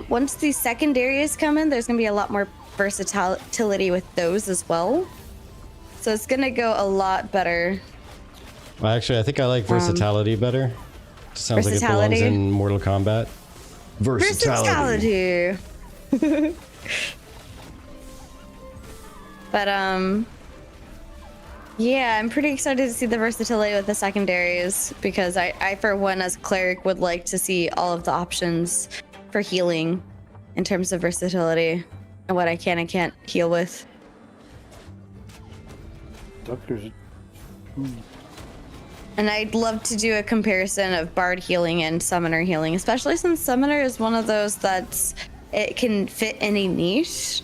once the secondaries come in, there's gonna be a lot more versatility with those as well. So it's gonna go a lot better.
Well, actually, I think I like versatility better. Sounds like it belongs in Mortal Kombat. Versatility.
But yeah, I'm pretty excited to see the versatility with the secondaries because I for one as a cleric would like to see all of the options for healing in terms of versatility and what I can and can't heal with.
Doctors.
And I'd love to do a comparison of bard healing and summoner healing, especially since summoner is one of those that's it can fit any niche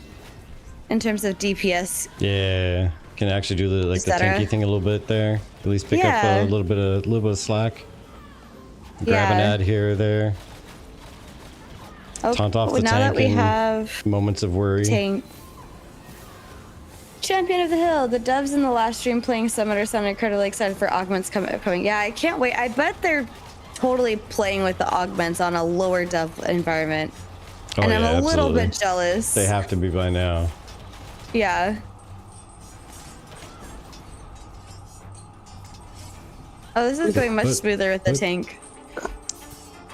in terms of DPS.
Yeah, can actually do the tanky thing a little bit there. At least pick up a little bit of slack. Grab an ad here or there. Taunt off the tank.
Now that we have
moments of worry.
Tank. Champion of the Hill. The devs in the last stream playing Summoner sound incredibly excited for augments coming. Yeah, I can't wait. I bet they're totally playing with the augments on a lower dev environment. And I'm a little bit jealous.
They have to be by now.
Yeah. Oh, this is going much smoother with the tank.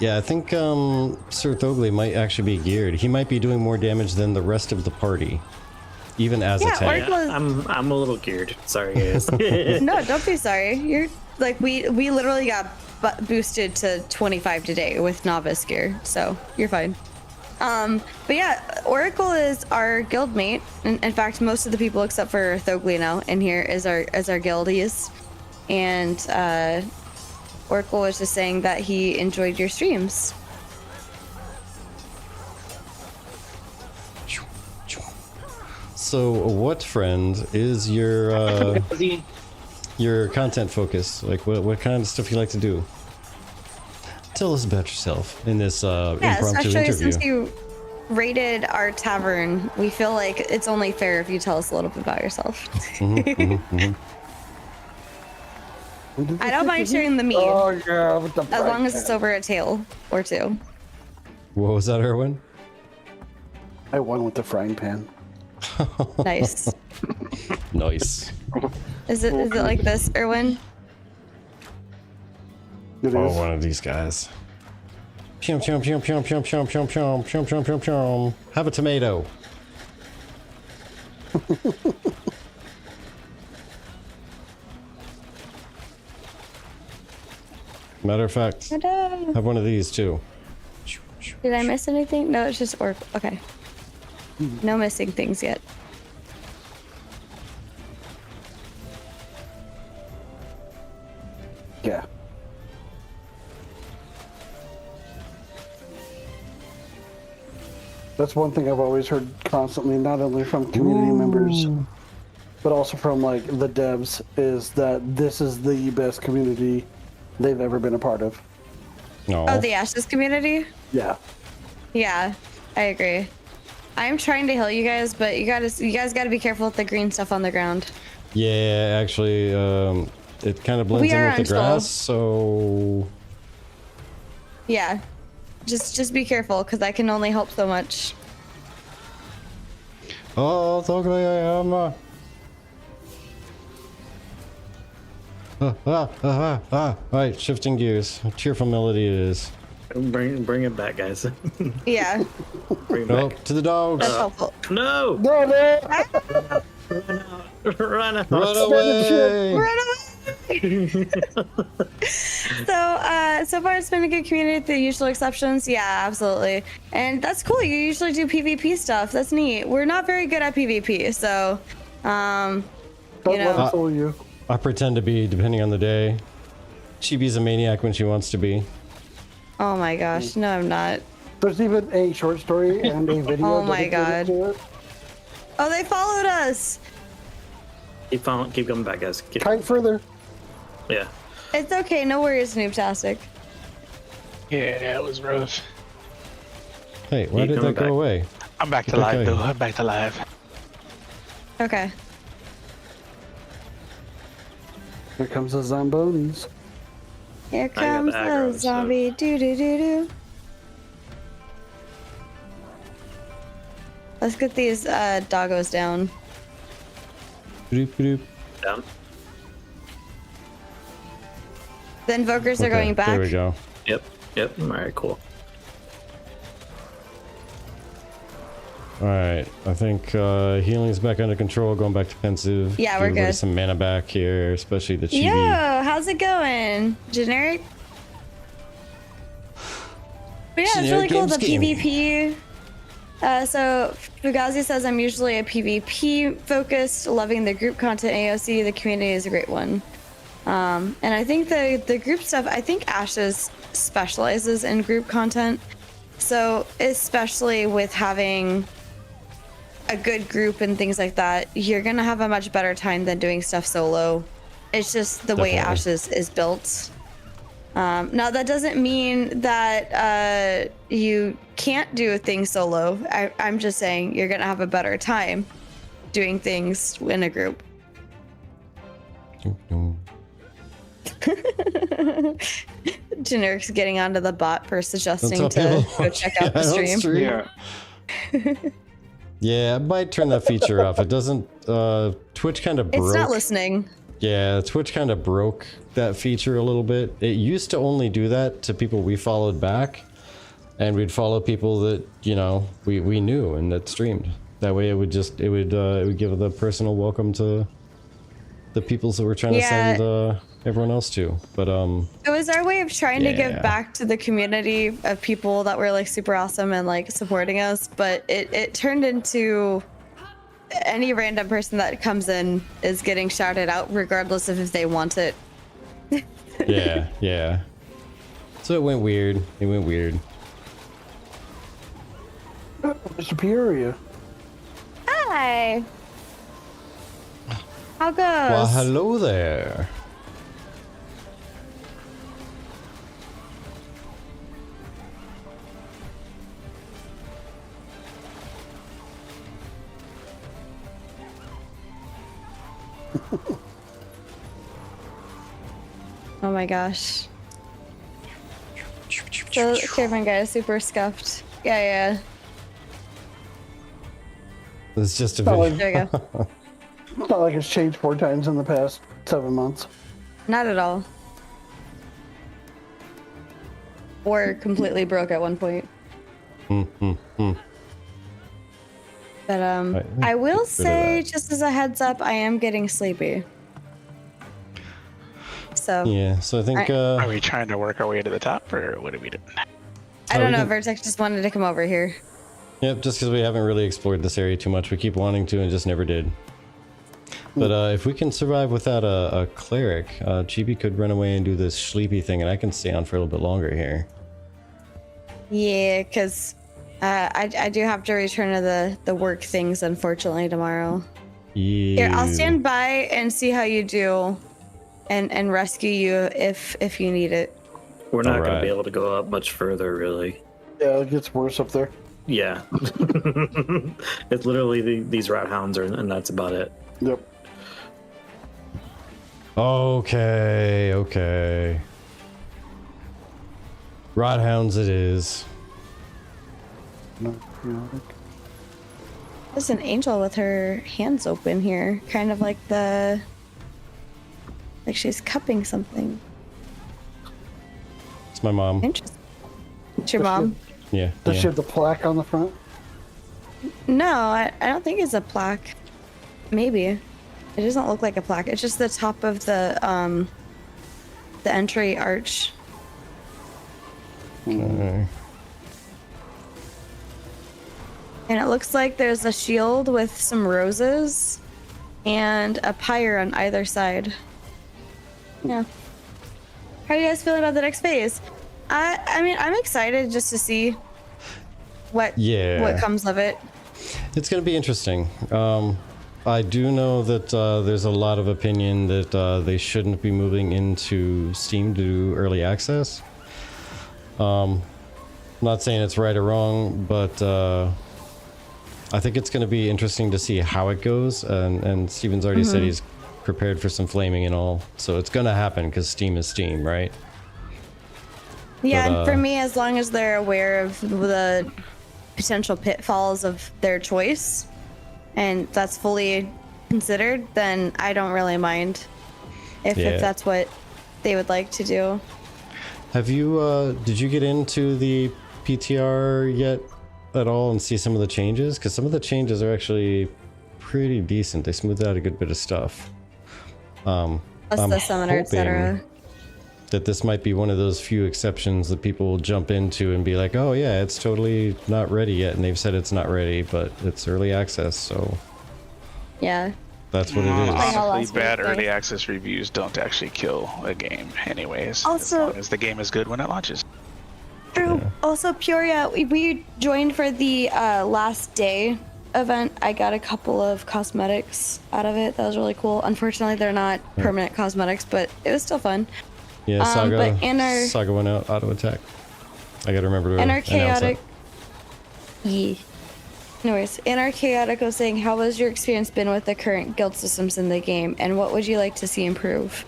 Yeah, I think Sir Thogli might actually be geared. He might be doing more damage than the rest of the party. Even as a tank.
Yeah, I'm a little geared. Sorry, guys.
No, don't be sorry. You're like we literally got boosted to 25 today with novice gear, so you're fine. But yeah, Oracle is our guild mate. In fact, most of the people except for Thogli now in here is our guildies. And Oracle was just saying that he enjoyed your streams.
So, what, friend, is your content focus? Like, what kind of stuff you like to do? Tell us about yourself in this impromptu interview.
Since you raided our tavern, we feel like it's only fair if you tell us a little bit about yourself. I don't mind sharing the meat.
Oh, yeah, with the
as long as it's over a tail or two.
What was that, Erwin?
I won with the frying pan.
Nice.
Nice.
Is it like this, Erwin?
It is.
Oh, one of these guys. Have a tomato. Matter of fact, have one of these too.
Did I miss anything? No, it's just Oracle. Okay. No missing things yet.
Yeah. That's one thing I've always heard constantly, not only from community members, but also from like the devs, is that this is the best community they've ever been a part of.
No.
Oh, the Ashes community?
Yeah.
Yeah, I agree. I'm trying to heal you guys, but you guys gotta be careful with the green stuff on the ground.
Yeah, actually, it kind of blends in with the grass, so...
Yeah. Just be careful, because I can only help so much.
Oh, Thogli, I am... Alright, shifting gears. A cheerful melody it is.
Bring it back, guys.
Yeah.
Bring it
Nope,
back.
to the dogs.
That's helpful.
No!
No, no!
Run out!
Run away!
Run away! So far it's been a good community with the usual exceptions. Yeah, absolutely. And that's cool. You usually do PvP stuff. That's neat. We're not very good at PvP, so,
Don't
you know.
let it fool you.
I pretend to be, depending on the day. Chibi's a maniac when she wants to be.
Oh my gosh. No, I'm not.
There's even a short story and a video.
Oh my
dedicated to it.
Oh, they followed us.
Keep coming back, guys.
Kite further.
Yeah.
It's okay. No worries, Noobtastic.
Yeah, it was rough.
Hey, why
Keep
did
coming
that go
back.
away?
I'm back to
Okay.
live, though. I'm back to live.
Okay.
Here comes the Zombonis.
Here
got
comes
the aggro,
the zombie. Do do do do. Let's get these doggos down.
Bloop, bloop.
Down.
The invokers are
Okay,
going back.
There we go.
Yep. Yep. All right. Cool.
All right, I think healing's back under control. Going back to pensive.
Yeah,
Give
we're
everybody
good.
some mana back here, especially the chibi.
Yo, how's it going? Generic? But yeah, it's really
Generic
cool. The
game's gaming.
PvP. So Fugazi says I'm usually a PvP focused, loving the group content AOC. The community is a great one. And I think the group stuff, I think Ashes specializes in group content. So especially with having a good group and things like that, you're gonna have a much better time than doing stuff solo. It's just the way
Definitely.
Ashes is built. Now that doesn't mean that you can't do things solo. I'm just saying you're gonna have a better time doing things in a group. Generic's getting onto the bot for suggesting
That's how
to
people-
go check out the
I don't
stream.
Yeah.
Yeah, I might turn that feature off. It doesn't. Twitch kind of broke.
It's not listening.
Yeah, Twitch kind of broke that feature a little bit. It used to only do that to people we followed back, and we'd follow people that we knew and that streamed. That way, it would give the personal welcome to the peoples that we're trying to send everyone else to. But
It was our way of trying to
Yeah.
give back to the community of people that were like super awesome and like supporting us, but it turned into any random person that comes in is getting shouted out regardless of if they want it.
yeah. So it went weird.
Mr. Peoria.
Hi. How goes?
Well, hello there.
Oh my gosh. So Kevin guy is super scuffed. Yeah.
It's just a
Oh,
video.
There we go.
It's not like it's changed 4 times in the past 7 months.
Not at all. Or completely broke at one point. But I will
Get rid of
say,
that.
just as a heads up, I am getting sleepy. So
Yeah, so I think
Are we trying to work our way to the top, or what are we doing?
I don't
we
know.
can-
Virtek just wanted to come over here.
yep, just because we haven't really explored this area too much. We keep wanting to and just never did. But if we can survive without a cleric, Chibi could run away and do this sleepy thing, and I can stay on for a little bit longer here.
Yeah, because I do have to return to the work things, unfortunately, tomorrow.
Yeah.
Here, I'll stand by and see how you do, and rescue you if you need it.
We're not going to
Alright.
be able to go up much further, really.
Yeah, it gets worse up there.
Yeah. It's literally these rat hounds, and that's about it.
Yep.
Okay. Rodhounds it is.
No, yeah.
There's an angel with her hands open here, kind of like she's cupping something.
It's my mom.
Interesting. It's your mom?
Yeah.
Does she
yeah.
have the plaque on the front?
No, I don't think it's a plaque. Maybe. It doesn't look like a plaque. It's just the top of the entry arch.
Okay.
And it looks like there's a shield with some roses and a pyre on either side. Yeah. How are you guys feeling about the next phase? I mean, I'm excited just to see what comes of it.
It's going to be interesting. I do know that there's a lot of opinion that they shouldn't be moving into Steam to do early access. I'm not saying it's right or wrong, but I think it's going to be interesting to see how it goes. And Steven's already said he's prepared for some flaming and all. So it's gonna happen because Steam is Steam, right?
Yeah,
But,
and for me, as long as they're aware of the potential pitfalls of their choice, and that's fully considered, then I don't really mind if that's what they would like to do.
Have you, did you get into the PTR yet at all and see some of the changes? Because some of the changes are actually pretty decent. They smoothed out a good bit of stuff.
Plus
I'm
the summoner, etc.
that this might be one of those few exceptions that people will jump into and be like, oh yeah, it's totally not ready yet, and they've said it's not ready, but it's early access, so
Yeah.
that's what it is.
Honestly, bad early access reviews don't actually kill a game anyways, as long as the game is good when it launches.
True.
Yeah.
Also, Peoria, we joined for the last day event. I got a couple of cosmetics out of it. That was really cool. Unfortunately, they're not permanent cosmetics, but it was still fun.
Yeah, Saga,
but in our,
Saga went out, auto attack. I gotta remember to
in our
announce
chaotic...
that.
Yeah. Anyways, in our chaotic, I was saying, how has your experience been with the current guild systems in the game, and what would you like to see improve?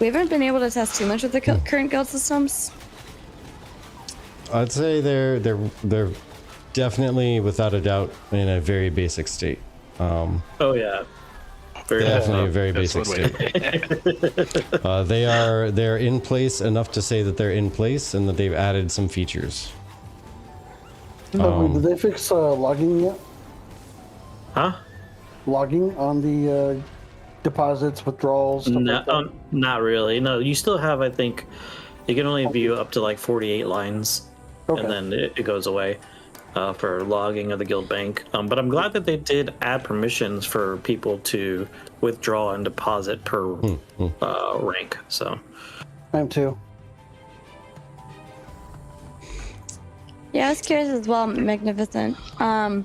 We haven't been able to test too much with the current guild systems.
I'd say they're definitely, without a doubt, in a very basic state.
Oh yeah.
Definitely a very
That's
basic
one way.
state. They're in place enough to say that they're in place and that they've added some features.
Did they fix logging yet?
Huh?
Logging on the deposits, withdrawals, stuff like that?
Not really. No, you still have, I think, you can only view up to like 48 lines, and then it goes away for logging of the guild bank. But I'm glad that they did add permissions for people to withdraw and deposit per rank. So
I am too.
Yeah, I was curious as well. Magnificent. So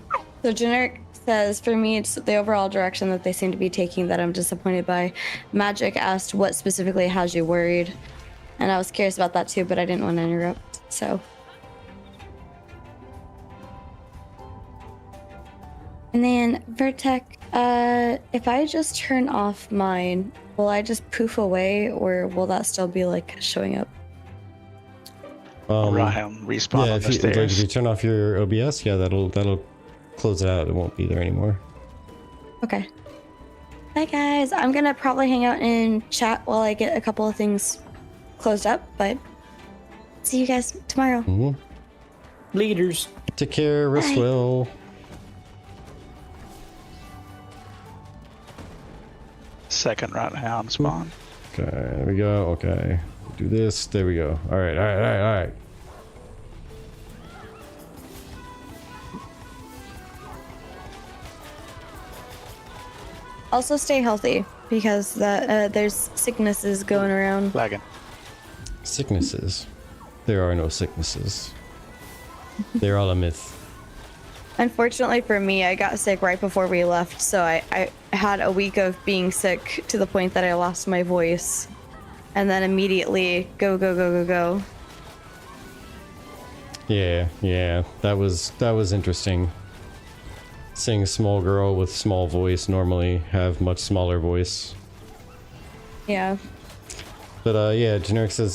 generic says, for me, it's the overall direction that they seem to be taking that I'm disappointed by. Magic asked, what specifically has you worried? And I was curious about that too, but I didn't want to interrupt, so. And then Virtek, if I just turn off mine, will I just poof away, or will that still be like showing up?
Raham respawn
Yeah,
on
if
the
you, like,
stairs.
if you turn off your OBS, yeah, that'll close it out. It won't be there anymore.
Okay. Bye guys. I'm gonna probably hang out and chat while I get a couple of things closed up, but see you guys tomorrow.
Mm-hmm.
leaders.
Take care, Risswell.
Second round hound spawn.
Okay, there we go. Okay, do this. There we go. All right, all right, all right, all right.
Also stay healthy because there's sicknesses going around.
Lagging.
Sicknesses. There are no sicknesses. They're all a myth.
Unfortunately for me, I got sick right before we left, so I had a week of being sick to the point that I lost my voice. And then immediately go.
Yeah, that was interesting. Seeing a small girl with small voice normally have much smaller voice.
Yeah.
But yeah, Generic says,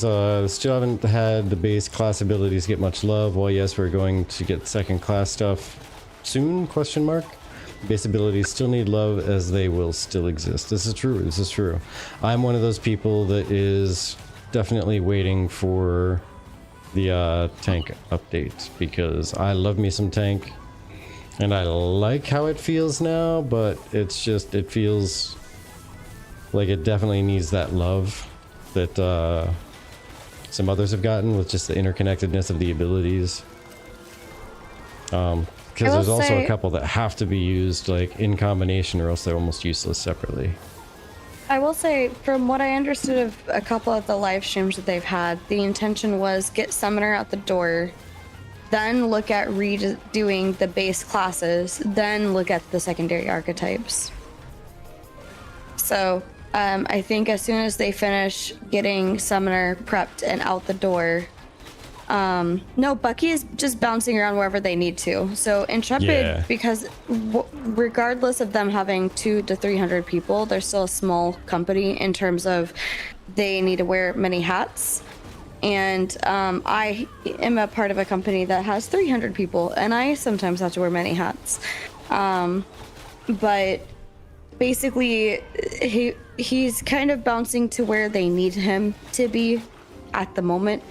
still haven't had the base class abilities get much love. Well, yes, we're going to get second class stuff soon, question mark. Base abilities still need love as they will still exist. This is true. I'm one of those people that is definitely waiting for the tank update because I love me some tank. And I like how it feels now, but it's just, it feels like it definitely needs that love that some others have gotten with just the interconnectedness of the abilities. Because there's also a couple that have to be used like in combination or else they're almost useless separately.
I will say, from what I understood of a couple of the live streams that they've had, the intention was get Summoner out the door, then look at redoing the base classes, then look at the secondary archetypes. So I think as soon as they finish getting Summoner prepped and out the door, No, Bucky is just bouncing around wherever they need to. So Intrepid,
Yeah.
because regardless of them having 200 to 300 people, they're still a small company in terms of they need to wear many hats. And I am a part of a company that has 300 people, and I sometimes have to wear many hats. But basically, he's kind of bouncing to where they need him to be at the moment.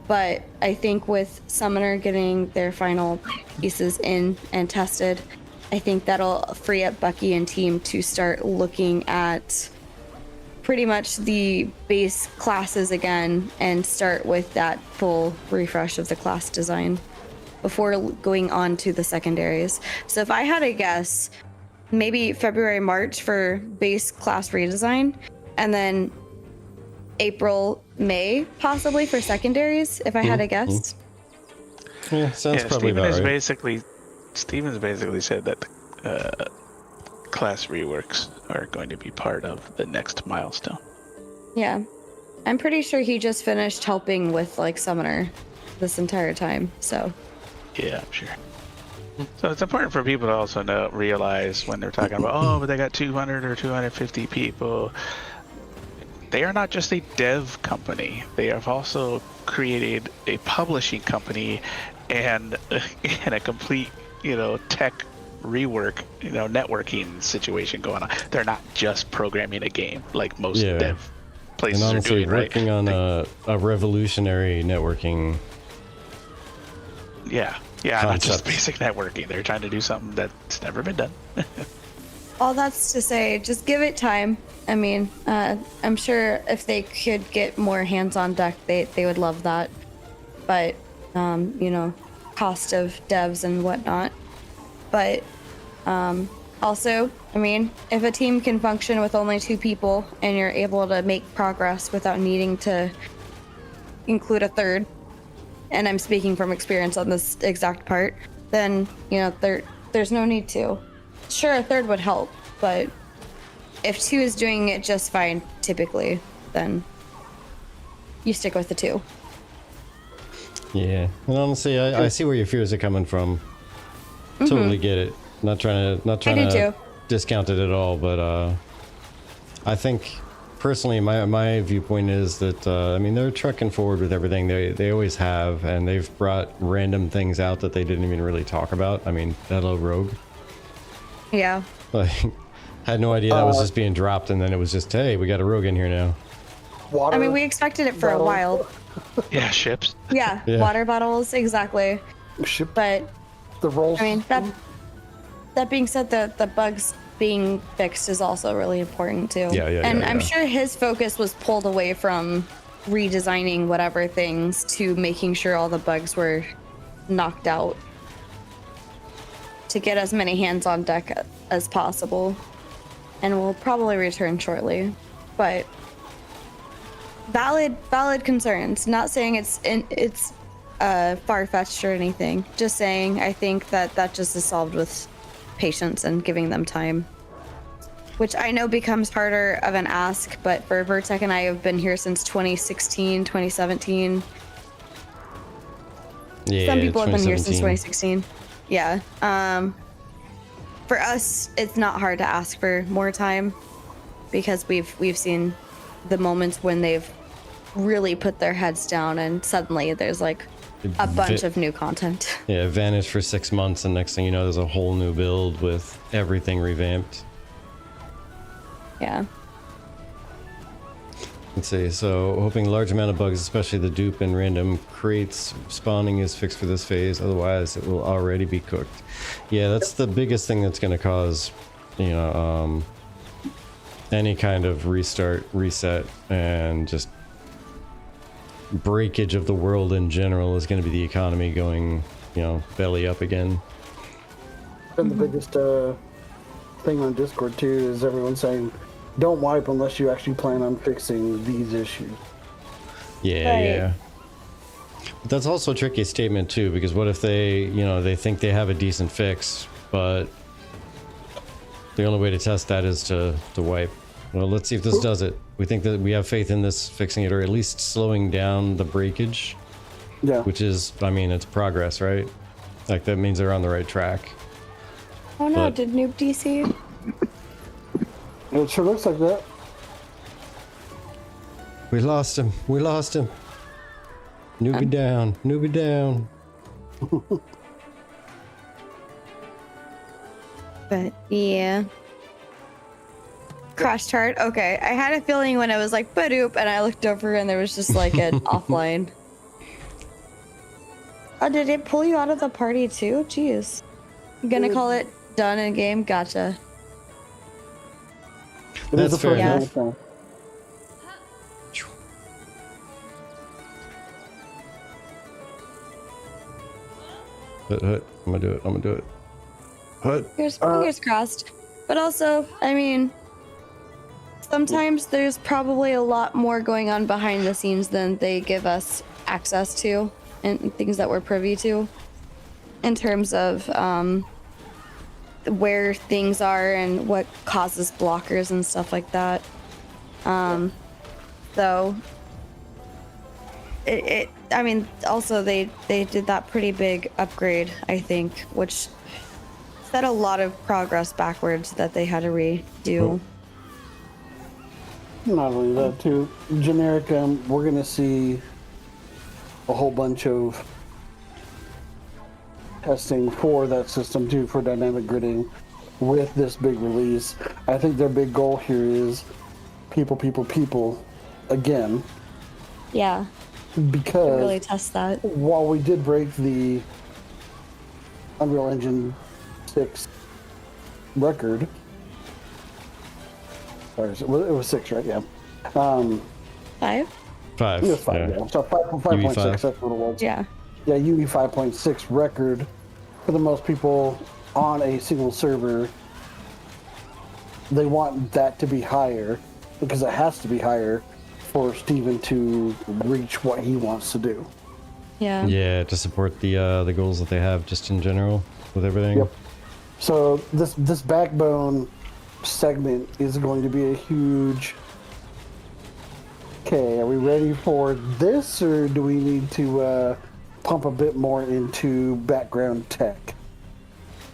But I think with Summoner getting their final pieces in and tested, I think that'll free up Bucky and team to start looking at pretty much the base classes again and start with that full refresh of the class design before going on to the secondaries. So if I had to guess, maybe February, March for base class redesign, and then April, May possibly for secondaries, if I had to guess.
Yeah, sounds probably
Steven
about
is
right.
Steven's basically said that class reworks are going to be part of the next milestone.
Yeah. I'm pretty sure he just finished helping with like Summoner this entire time, so.
Yeah, I'm sure. So it's important for people to also realize when they're talking about, oh, but they got 200 or 250 people. They are not just a dev company. They have also created a publishing company and a complete, tech rework, networking situation going on. They're not just programming a game like most dev places
and honestly,
are doing,
working
right?
on a revolutionary networking.
Yeah,
concept.
not just basic networking. They're trying to do something that's never been done.
All that's to say, just give it time. I mean, I'm sure if they could get more hands on deck, they would love that. But, cost of devs and whatnot. But also, I mean, if a team can function with only 2 people and you're able to make progress without needing to include a third, and I'm speaking from experience on this exact part, then, there's no need to. Sure, a third would help, but if 2 is doing it just fine, typically, then you stick with the 2.
Yeah, and honestly, I see where your fears are coming from. Totally get it. Not trying to discount it at all, but I think personally, my viewpoint is that I mean, they're trucking forward with everything they always have, and they've brought random things out that they didn't even really talk about. I mean, hello, Rogue.
Yeah.
Like, had no idea that was just being dropped, and then it was just, hey, we got a Rogue in here now.
Water
I mean, we expected it for a while.
Yeah, ships.
Yeah,
Yeah.
water bottles, exactly.
ship
But
the rolls.
I mean, that being said, the bugs being fixed is also really important too.
Yeah,
And I'm
yeah.
sure his focus was pulled away from redesigning whatever things to making sure all the bugs were knocked out to get as many hands on deck as possible. And we'll probably return shortly, but valid concerns. Not saying it's far-fetched or anything. Just saying I think that just is solved with patience and giving them time, which I know becomes harder of an ask, but for Virtek and I have been here since 2016, 2017.
Yeah,
Some people have been here since
2017.
2016. Yeah. For us, it's not hard to ask for more time because we've seen the moments when they've really put their heads down and suddenly there's like a bunch of new content.
Yeah, vanished for 6 months, and next thing you know, there's a whole new build with everything revamped.
Yeah.
Let's see, so hoping large amount of bugs, especially the dupe and random crates spawning, is fixed for this phase, otherwise it will already be cooked. Yeah, that's the biggest thing that's going to cause, any kind of restart, reset, and just breakage of the world in general is going to be the economy going, belly up again.
And the biggest thing on Discord too is everyone saying, don't wipe unless you actually plan on fixing these issues.
Yeah,
Right.
yeah. But that's also a tricky statement too, because what if they, they think they have a decent fix, but the only way to test that is to wipe. Well, let's see if this does it. We think that we have faith in this fixing it, or at least slowing down the breakage.
Yeah.
which is, I mean, it's progress, right? Like that means they're on the right track.
Oh no,
But-
did Noob DC?
It sure looks like that.
We lost him. We lost him. Newbie down. Newbie down.
But yeah. Crash chart. Okay, I had a feeling when I was like badoop, and I looked over and there was just like an offline. Oh, did it pull you out of the party too? Jeez. You gonna call it done in game? Gotcha.
It is
That's
the
fair
first
enough.
time.
Hut. I'm gonna do it. I'm gonna do it. Hut.
Fingers crossed. But also, I mean, sometimes there's probably a lot more going on behind the scenes than they give us access to, and things that we're privy to, in terms of where things are and what causes blockers and stuff like that. So I mean, also they did that pretty big upgrade, I think, which set a lot of progress backwards that they had to redo.
Not only that, too. Generic, we're going to see a whole bunch of testing for that system, too, for dynamic gridding with this big release. I think their big goal here is people again.
Yeah,
Because
really test that.
while we did break the Unreal Engine 6 record, or it was 6, right? Yeah.
5?
5.
It was 5, yeah. So 5.6, that's what it was.
Yeah.
Yeah, UE 5.6 record for the most people on a single server. They want that to be higher because it has to be higher for Steven to reach what he wants to do.
Yeah.
Yeah, to support the goals that they have just in general with everything.
Yep. So this backbone segment is going to be a huge. Okay, are we ready for this, or do we need to pump a bit more into background tech?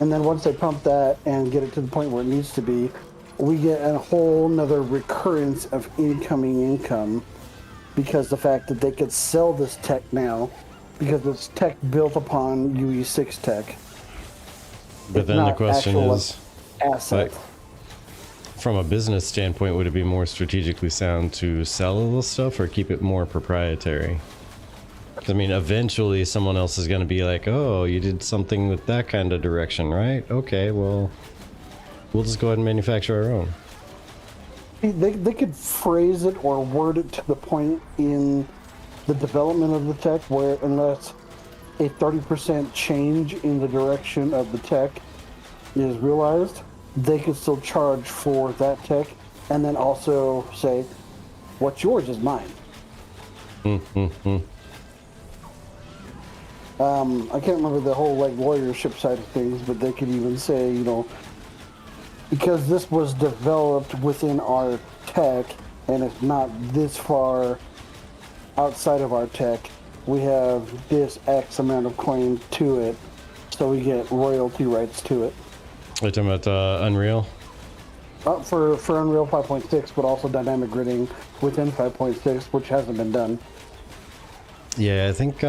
And then once they pump that and get it to the point where it needs to be, we get a whole nother recurrence of incoming income, because the fact that they could sell this tech now, because it's tech built upon UE6 tech.
But
It's
then the
not
question
actual
is,
asset.
like, from a business standpoint, would it be more strategically sound to sell all this stuff or keep it more proprietary? 'Cause, I mean, eventually someone else is going to be like, oh, you did something with that kind of direction, right? Okay, well, we'll just go ahead and manufacture our own.
They could phrase it or word it to the point in the development of the tech where, unless a 30% change in the direction of the tech is realized, they could still charge for that tech, and then also say, what's yours is mine. I can't remember the whole like lawyership side of things, but they could even say, you know, because this was developed within our tech and it's not this far outside of our tech, we have this X amount of coin to it, so we get royalty rights to it.
Are you talking about Unreal?
For Unreal 5.6, but also dynamic gridding within 5.6, which hasn't been done.
Yeah, I think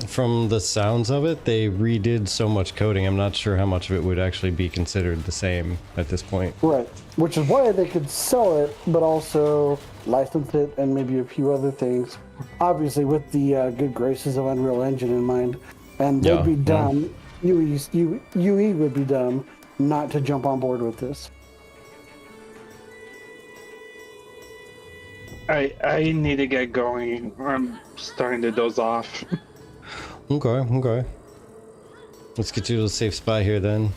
from the sounds of it, they redid so much coding. I'm not sure how much of it would actually be considered the same at this point.
Right, which is why they could sell it, but also license it and maybe a few other things. Obviously, with the good graces of Unreal Engine in mind, and they'd be dumb. UE would be dumb not to jump on board with this.
I need to get going. I'm starting to doze off.
Okay. Let's get you to a safe spot here then.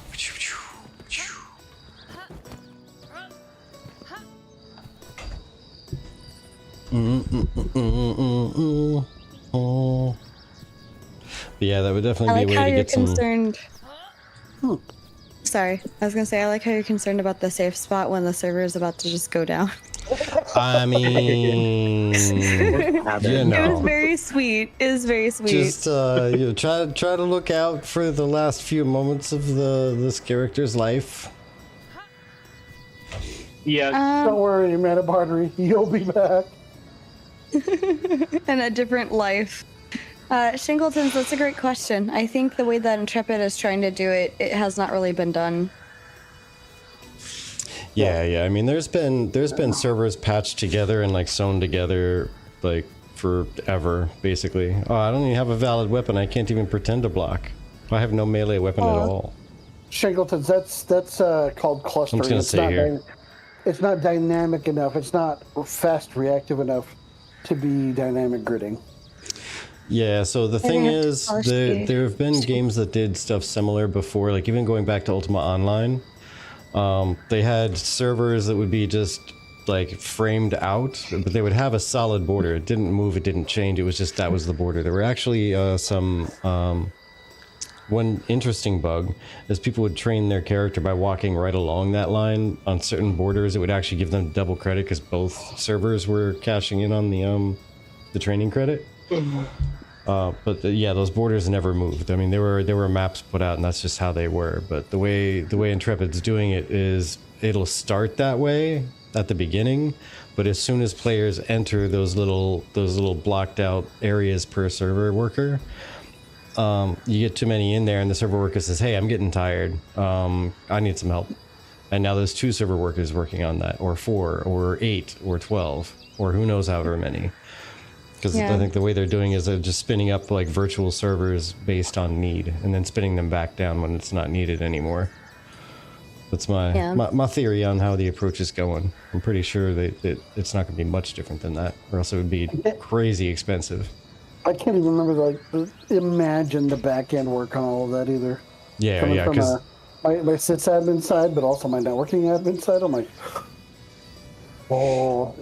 But yeah, that would
I
definitely
like
be a
how
way to
you're
get some.
concerned. Sorry, I was gonna say I like how you're concerned about the safe spot when the server is about to just go down.
I mean, you
It
know,
was very sweet. It was very sweet.
just try to look out for the last few moments of this character's life.
Yeah.
Don't worry, Mana Bartery, you'll be back.
In a different life. Shingletons, that's a great question. I think the way that Intrepid is trying to do it, it has not really been done.
Yeah. I mean, there's been servers patched together and like sewn together like forever, basically. Oh, I don't even have a valid weapon. I can't even pretend to block. I have no melee weapon at all.
Shingletons, that's called clustering.
I'm just gonna say here.
It's not dynamic enough. It's not fast reactive enough to be dynamic gridding.
Yeah, so the thing
have to
is,
parse
there have been games that did stuff similar before, like even going back to Ultima Online. They had servers that would be just like framed out, but they would have a solid border. It didn't move, it didn't change, it was just that was the border. There were actually one interesting bug is people would train their character by walking right along that line on certain borders. It would actually give them double credit because both servers were cashing in on the training credit. Yeah, those borders never moved. I mean, there were maps put out, and that's just how they were. But the way Intrepid's doing it is it'll start that way at the beginning, but as soon as players enter those little blocked out areas per server worker, you get too many in there, and the server worker says, "Hey, I'm getting tired. I need some help." And now there's 2 server workers working on that, or 4, or 8, or 12, or who knows however many. Because I think the way they're doing is they're just spinning up like virtual servers based on need, and then spinning them back down when it's not needed anymore. That's my theory on how the approach is going. I'm pretty sure that it's not going to be much different than that, or else it would be crazy expensive.
I can't even remember, imagine the back end work on all of that either.
Yeah,
Coming
yeah,
from
because
my sysadmin side, but also my networking admin side, I'm like, oh.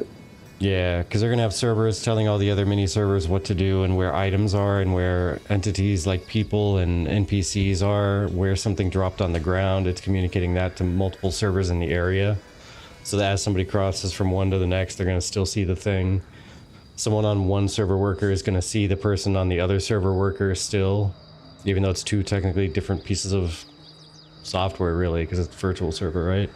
Yeah, because they're going to have servers telling all the other mini servers what to do and where items are and where entities like people and NPCs are, where something dropped on the ground. It's communicating that to multiple servers in the area. So that as somebody crosses from one to the next, they're going to still see the thing. Someone on one server worker is going to see the person on the other server worker still, even though it's 2 technically different pieces of software, really, because it's a virtual server, right?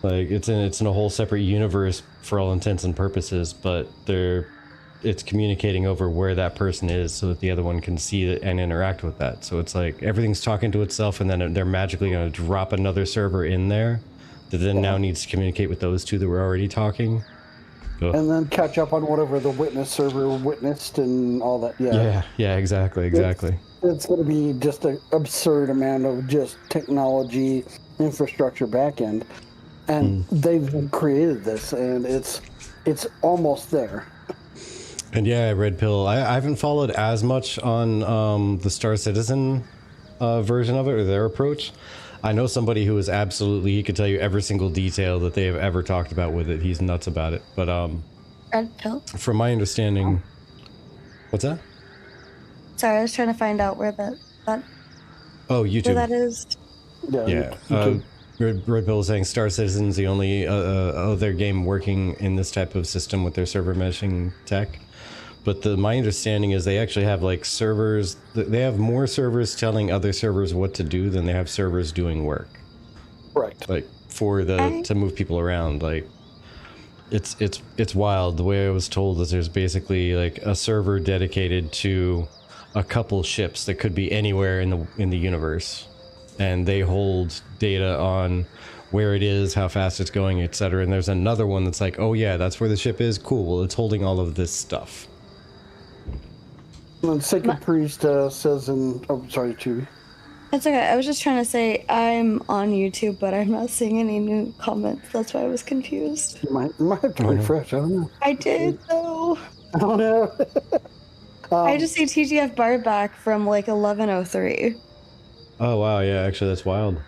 Like it's in a whole separate universe for all intents and purposes, but it's communicating over where that person is so that the other one can see it and interact with that. So it's like everything's talking to itself, and then they're magically going to drop another server in there that then now needs to communicate with those 2 that were already talking.
And then catch up on whatever the witness server witnessed and all that.
Yeah, exactly.
It's going to be just an absurd amount of just technology, infrastructure backend. And they've created this, and it's almost there.
And yeah, Red Pill, I haven't followed as much on the Star Citizen version of it, or their approach. I know somebody who is he could tell you every single detail that they have ever talked about with it. He's nuts about it. But
Red Pill?
From my understanding... What's that?
Sorry, I was trying to find out where that
Oh, YouTube.
where that is.
Yeah. Red Pill is saying Star Citizen's the only other game working in this type of system with their server meshing tech. But my understanding is they actually have like servers. They have more servers telling other servers what to do than they have servers doing work.
Correct.
Like to move people around. Like it's wild. The way I was told is there's basically like a server dedicated to a couple ships that could be anywhere in the universe. And they hold data on where it is, how fast it's going, etc. And there's another one that's like, oh yeah, that's where the ship is. Cool. Well, it's holding all of this stuff.
And Sacred Priest says in... Oh, sorry, Chibi.
It's okay. I was just trying to say I'm on YouTube, but I'm not seeing any new comments. That's why I was confused.
You might have to refresh. I don't know.
I did, though.
I don't know.
I just see TGF bar back from like 11:03.
Oh wow, yeah, actually that's wild.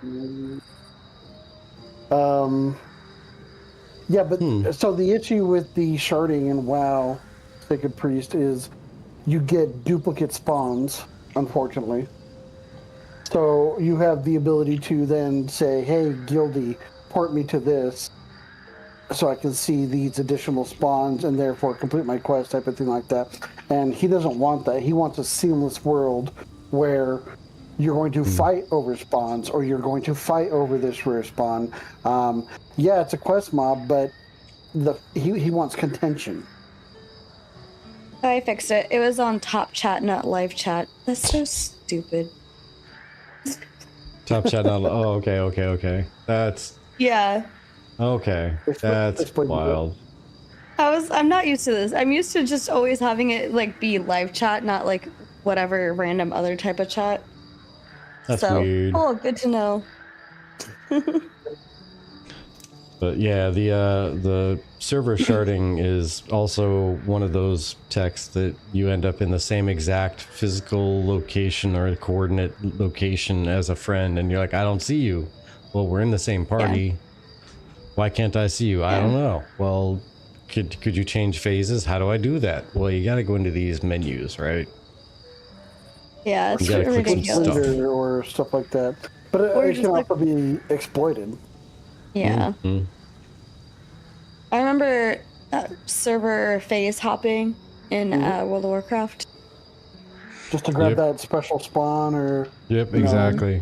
Yeah, but so the issue with the sharding in WoW Sacred Priest is you get duplicate spawns, unfortunately. So you have the ability to then say, hey, Guildy, port me to this. so I can see these additional spawns and therefore complete my quest type of thing like that. And he doesn't want that. He wants a seamless world where you're going to fight over spawns or you're going to fight over this rare spawn. Yeah, it's a quest mob, but he wants contention.
I fixed it. It was on top chat, not live chat. That's so stupid.
Top chat not. Oh, okay. That's
Yeah.
okay. That's wild.
I'm not used to this. I'm used to just always having it like be live chat, not like whatever random other type of chat.
That's
so,
weird.
Oh, good to know.
But yeah, the server sharding is also one of those techs that you end up in the same exact physical location or coordinate location as a friend, and you're like, I don't see you. Well, we're in the same party. Yeah. Why can't I see you? I don't know. Well, could you change phases? How do I do that? Well, you got to go into these menus, right?
Yeah, it's
ridiculous. Or stuff like that. But it can also be exploited.
Yeah. Mm-hmm. I remember server phase hopping in World of Warcraft.
Just to grab that special spawn or...
Yep, exactly.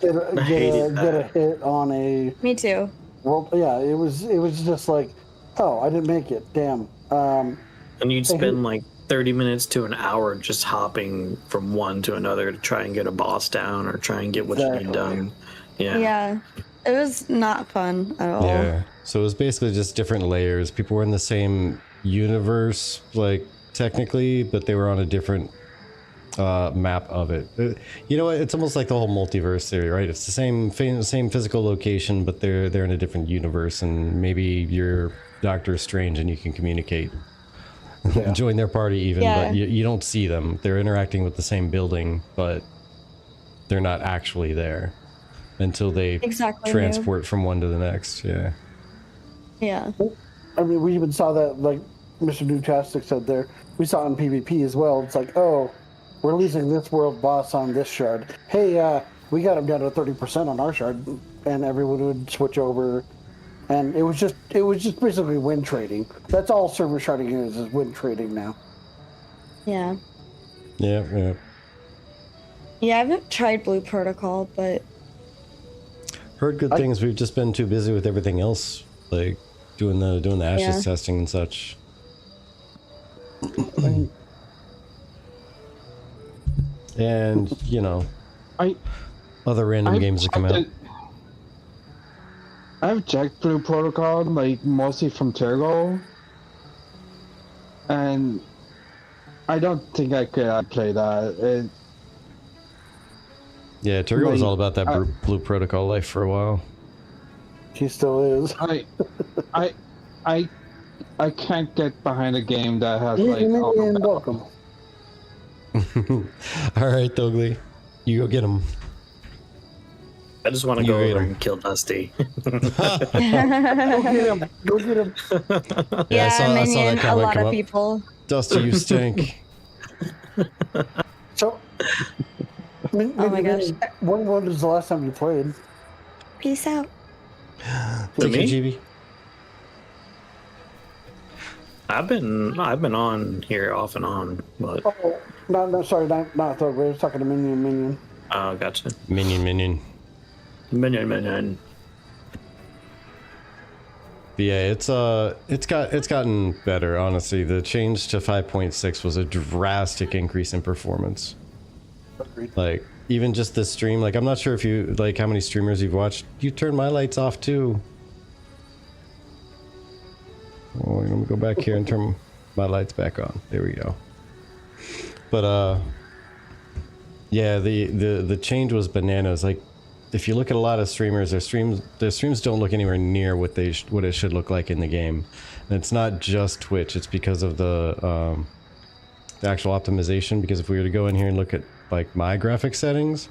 Get a hit on a...
Me too.
Well, yeah, it was just like, oh, I didn't make it. Damn.
And you'd spend like 30 minutes to an hour just hopping from one to another to try and get a boss down or try and get what you need done. Yeah.
Yeah. It was not fun at all.
Yeah. So it was basically just different layers. People were in the same universe, like technically, but they were on a different map of it. You know what? It's almost like the whole multiverse theory, right? It's the same physical location, but they're in a different universe, and maybe you're Doctor Strange and you can communicate. Yeah. Join their party even, but you don't see them. They're interacting with the same building, but they're not actually there until they transport from one to the next. Yeah.
Yeah.
I mean, we even saw that, like Mr. Newtastic said there, we saw it in PvP as well. It's like, oh, we're losing this world boss on this shard. Hey, we got him down to 30% on our shard, and everyone would switch over. And it was just basically win trading. That's all server sharding is win trading now.
Yeah.
Yeah.
Yeah, I haven't tried Blue Protocol, but
heard good things. We've just been too busy with everything else, like doing the ashes testing and such. And other random games that come out.
I've checked Blue Protocol, like mostly from Turgo, and I don't think I could play that.
Yeah, Turgo was all about that Blue Protocol life for a while.
He still is.
I can't get behind a game that has
welcome.
All right, Thogly, you go get him.
I just want to go over and kill Dusty.
Go get him.
Yeah, I saw that comment
a lot
come
of
up.
People.
Dusty, you stink.
So,
oh my gosh.
When was the last time you played?
Peace out.
Thank you, GB.
I've been on here off and on, but
sorry, not Thug. We're talking to Minion.
Oh, gotcha.
Minion. But yeah, it's gotten better. Honestly, the change to 5.6 was a drastic increase in performance.
Agreed.
Like even just this stream, like I'm not sure if you like how many streamers you've watched. You turn my lights off too. Oh, let me go back here and turn my lights back on. There we go. But yeah, the change was bananas. Like if you look at a lot of streamers, their streams don't look anywhere near what it should look like in the game. And it's not just Twitch, it's because of the actual optimization. Because if we were to go in here and look at like my graphic settings,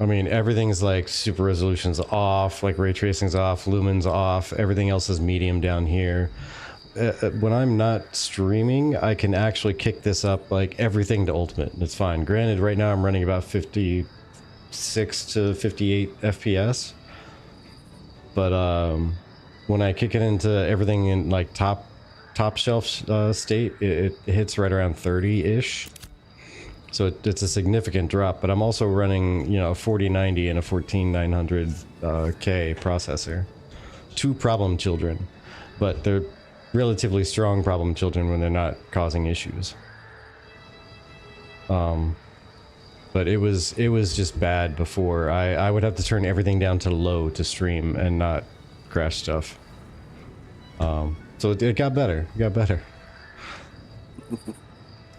I mean, everything's like super resolution's off, like ray tracing's off, lumen's off, everything else is medium down here. When I'm not streaming, I can actually kick this up like everything to ultimate, and it's fine. Granted, right now I'm running about 56 to 58 FPS, but when I kick it into everything in like top shelf state, it hits right around 30-ish. So it's a significant drop, but I'm also running, you know, a 4090 and a 14900K processor. Two problem children, but they're relatively strong problem children when they're not causing issues. But it was just bad before. I would have to turn everything down to low to stream and not crash stuff. So it got better. It got better.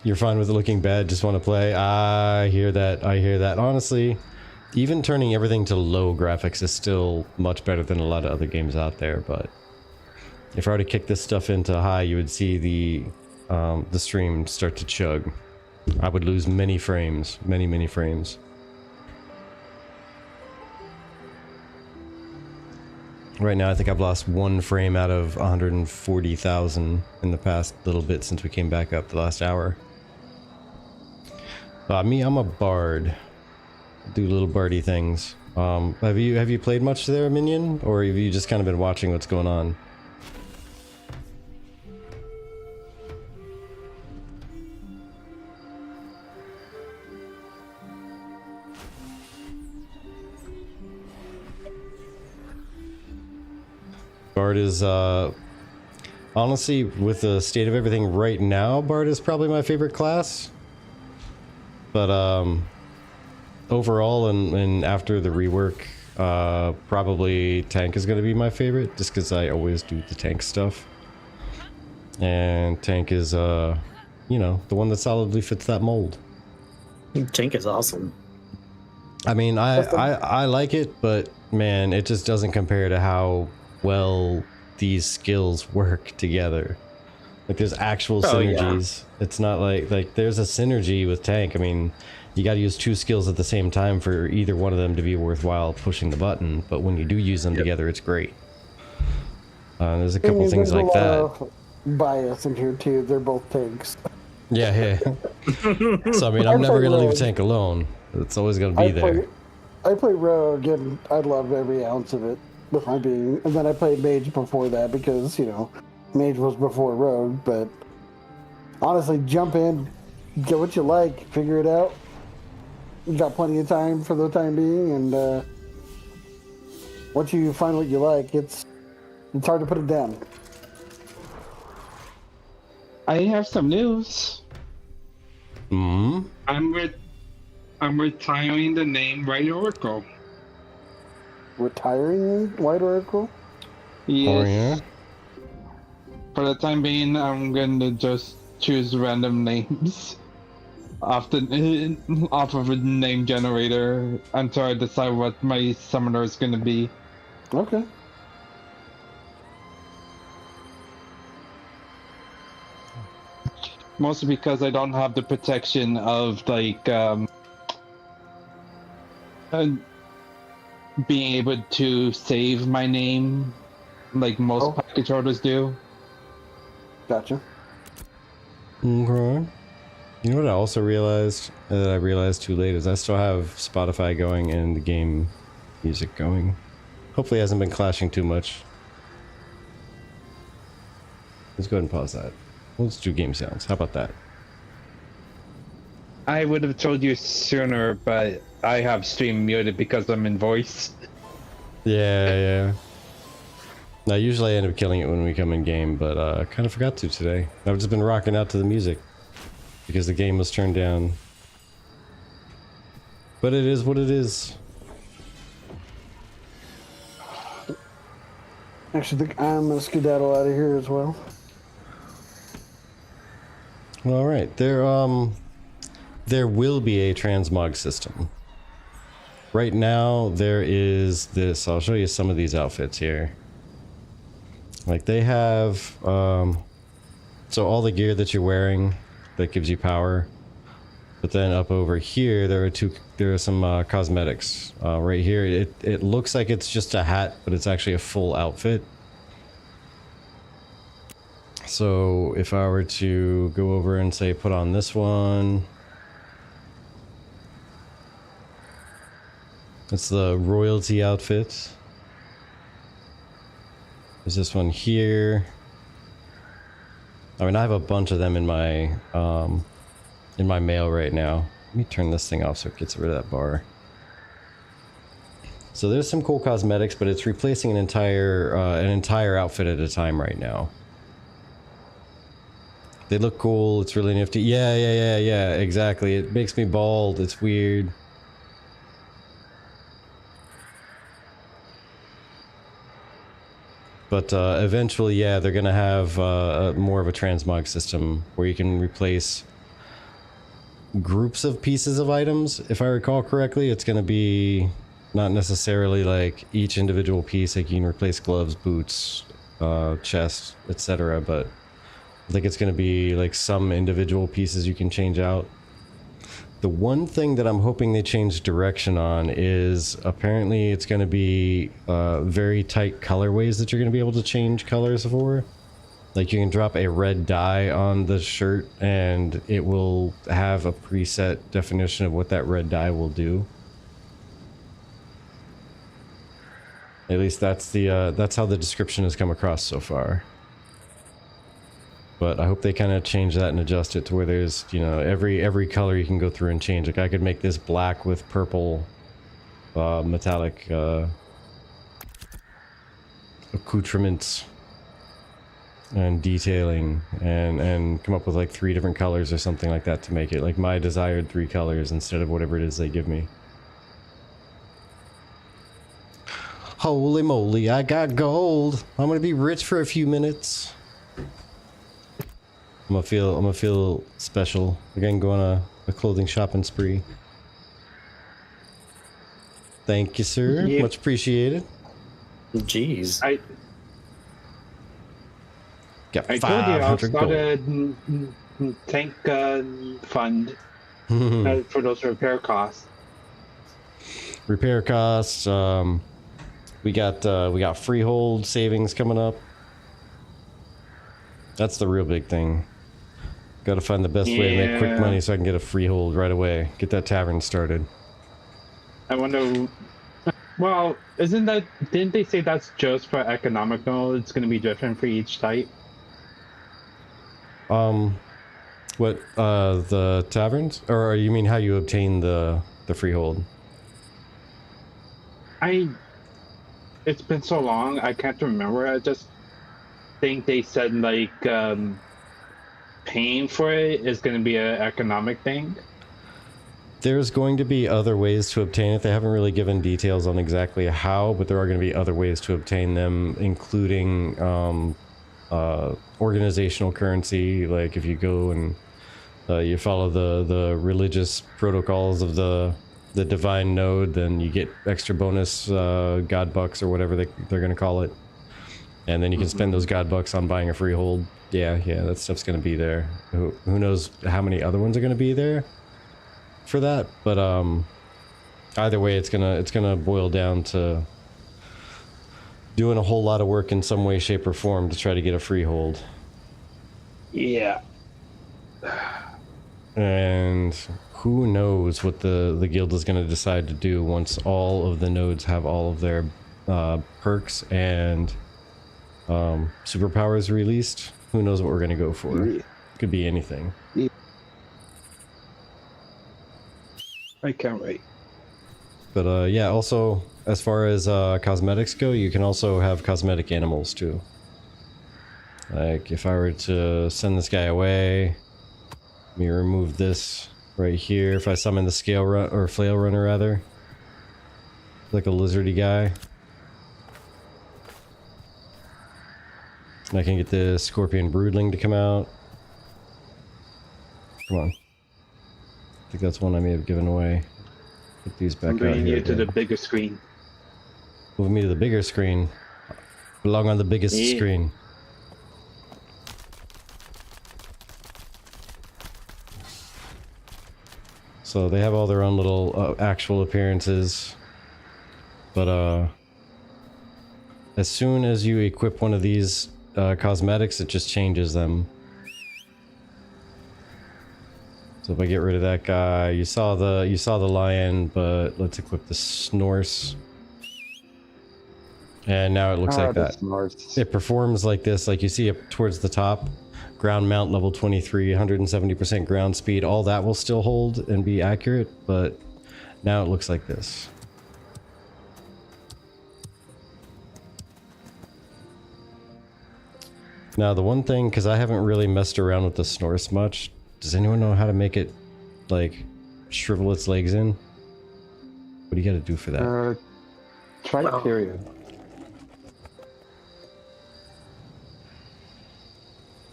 You're fine with it looking bad, just want to play? I hear that. I hear that. Honestly, even turning everything to low graphics is still much better than a lot of other games out there, but if I were to kick this stuff into high, you would see the stream start to chug. I would lose many frames, many frames. Right now, I think I've lost 1 frame out of 140,000 in the past little bit since we came back up the last hour. Me, I'm a bard. Do little bardy things. Have you played much there, Minion, or have you just kind of been watching what's going on? Bard is, honestly, with the state of everything right now, Bard is probably my favorite class. But, overall and after the rework, probably tank is going to be my favorite, just because I always do the tank stuff. And tank is, you know, the one that solidly fits that mold.
Tank is awesome.
I mean, I like it, but man, it just doesn't compare to how well these skills work together. Like there's actual synergies. Yeah. It's not like there's a synergy with tank. I mean, you got to use 2 skills at the same time for either one of them to be worthwhile pushing the button, but when you do use them together, it's great. There's a couple things like that.
Bias in here too. They're both tanks.
Yeah. So I mean, I'm never gonna leave tank alone. It's always gonna be there.
I play rogue and I love every ounce of it. With my being, and then I played mage before that because, you know, mage was before rogue, but honestly, jump in, get what you like, figure it out. You got plenty of time for the time being, and once you find what you like, it's hard to put it down.
I have some news.
Hmm?
I'm retiring the name Right Oracle.
Retiring White Oracle?
Yes.
Oh, yeah?
For the time being, I'm gonna just choose random names off of a name generator until I decide what my summoner is gonna be.
Okay.
Mostly because I don't have the protection of like being able to save my name like most package orders do.
Gotcha.
Okay. You know what I also realized that I realized too late is I still have Spotify going and the game music going. Hopefully it hasn't been clashing too much. Let's go ahead and pause that. Let's do game sounds. How about that?
I would have told you sooner, but I have stream muted because I'm in voice.
Yeah. Now, usually I end up killing it when we come in game, but I kind of forgot to today. I've just been rocking out to the music because the game was turned down. But it is what it is.
Actually, I'm gonna skedaddle out of here as well.
All right, there will be a transmog system. Right now, there is this. I'll show you some of these outfits here. Like they have, so all the gear that you're wearing that gives you power. But then up over here, there are some cosmetics. Right here, it looks like it's just a hat, but it's actually a full outfit. So if I were to go over and say put on this one, it's the royalty outfit. There's this one here. I mean, I have a bunch of them in my mail right now. Let me turn this thing off so it gets rid of that bar. So there's some cool cosmetics, but it's replacing an entire outfit at a time right now. They look cool. It's really nifty. Yeah. Exactly. It makes me bald. It's weird. But eventually, yeah, they're gonna have more of a transmog system where you can replace groups of pieces of items. If I recall correctly, it's gonna be not necessarily like each individual piece. Like you can replace gloves, boots, chest, etc. But I think it's gonna be like some individual pieces you can change out. The one thing that I'm hoping they change direction on is apparently it's going to be very tight colorways that you're going to be able to change colors for. Like you can drop a red dye on the shirt and it will have a preset definition of what that red dye will do. At least that's how the description has come across so far. But I hope they kind of change that and adjust it to where there's, you know, every color you can go through and change. Like I could make this black with purple metallic accoutrements and detailing and come up with like 3 different colors or something like that to make it like my desired 3 colors instead of whatever it is they give me. Holy moly, I got gold. I'm gonna be rich for a few minutes. I'm gonna feel special. Like I can go on a clothing shopping spree. Thank you, sir.
Yeah.
Much appreciated.
Jeez.
I
Got
told you I'll
500
start
gold.
a tank fund for those repair costs.
Repair costs. We got freehold savings coming up. That's the real big thing. Got to find the best way to make quick money so I can get a freehold right away. Get that tavern started.
I wonder. Well, didn't they say that's just for economical? It's going to be different for each type.
What the taverns, or you mean how you obtain the freehold?
It's been so long, I can't remember. I just think they said like paying for it is going to be an economic thing.
There's going to be other ways to obtain it. They haven't really given details on exactly how, but there are going to be other ways to obtain them, including organizational currency. Like if you go and you follow the religious protocols of the divine node, then you get extra bonus god bucks or whatever they're going to call it. And then you can spend those god bucks on buying a freehold. Yeah, that stuff's going to be there. Who knows how many other ones are going to be there for that, but either way it's gonna boil down to doing a whole lot of work in some way, shape, or form to try to get a freehold.
Yeah.
And who knows what the guild is going to decide to do once all of the nodes have all of their perks and superpowers released. Who knows what we're going to go for? Could be anything.
I can't wait.
But yeah, also as far as cosmetics go, you can also have cosmetic animals too. Like if I were to send this guy away, let me remove this right here. If I summon the scale run or flail runner rather, like a lizardy guy, and I can get the scorpion broodling to come out. Come on. I think that's one I may have given away. Put these back
I'm
out
bringing
here
you to
again.
the bigger screen.
Move me to the bigger screen. Belong on the biggest
Yeah.
screen. So they have all their own little actual appearances. But as soon as you equip one of these cosmetics, it just changes them. So if I get rid of that guy, you saw the lion, but let's equip the Snorse. And now it looks like that.
That's nice.
It performs like this, like you see up towards the top. Ground mount level 23, 170% ground speed. All that will still hold and be accurate, but now it looks like this. Now the one thing, because I haven't really messed around with the Snorse much, does anyone know how to make it, like, shrivel its legs in? What do you gotta do for that?
Try
Well,
period.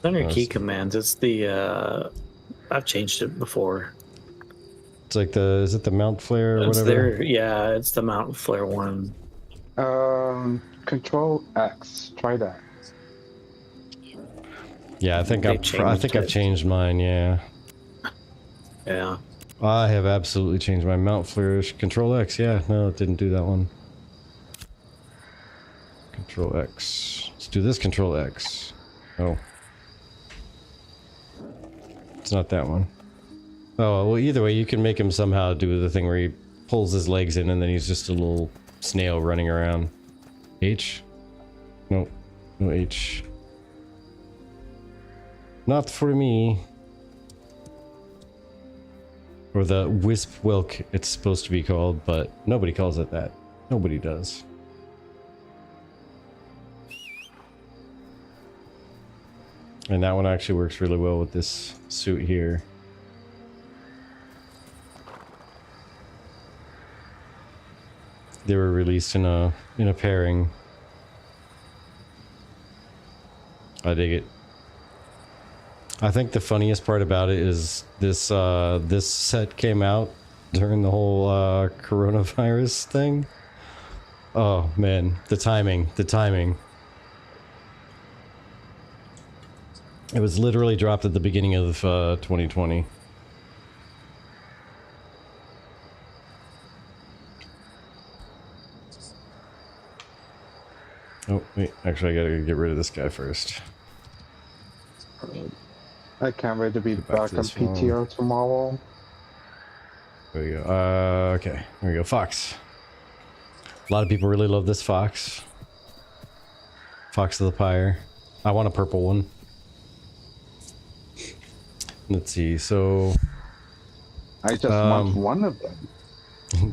Under
Oh,
key
it's-
commands, it's the I've changed it before.
It's like the, is it the mount flare or
It's
whatever?
there, yeah, it's the Mount Flare one.
Control X. Try that.
Yeah, I think
They
I've
changed it.
changed mine, yeah.
Yeah.
I have absolutely changed my mount flare. Control X, yeah, no, it didn't do that one. Control X. Let's do this Control X. Oh. It's not that one. Oh, well, either way, you can make him somehow do the thing where he pulls his legs in and then he's just a little snail running around. H? No. No H. Not for me. Or the Wisp Wilk, it's supposed to be called, but nobody calls it that. Nobody does. And that one actually works really well with this suit here. They were released in a pairing. I dig it. I think the funniest part about it is this this set came out during the whole coronavirus thing. Oh man, the timing. It was literally dropped at the beginning of 2020. Oh wait, actually I gotta get rid of this guy first.
I can't wait to be
back
back
to
on
this one.
PTO tomorrow.
There we go. Okay, there we go. Fox. A lot of people really love this fox. Fox of the Pyre. I want a purple one. Let's see. So,
I just want one of them.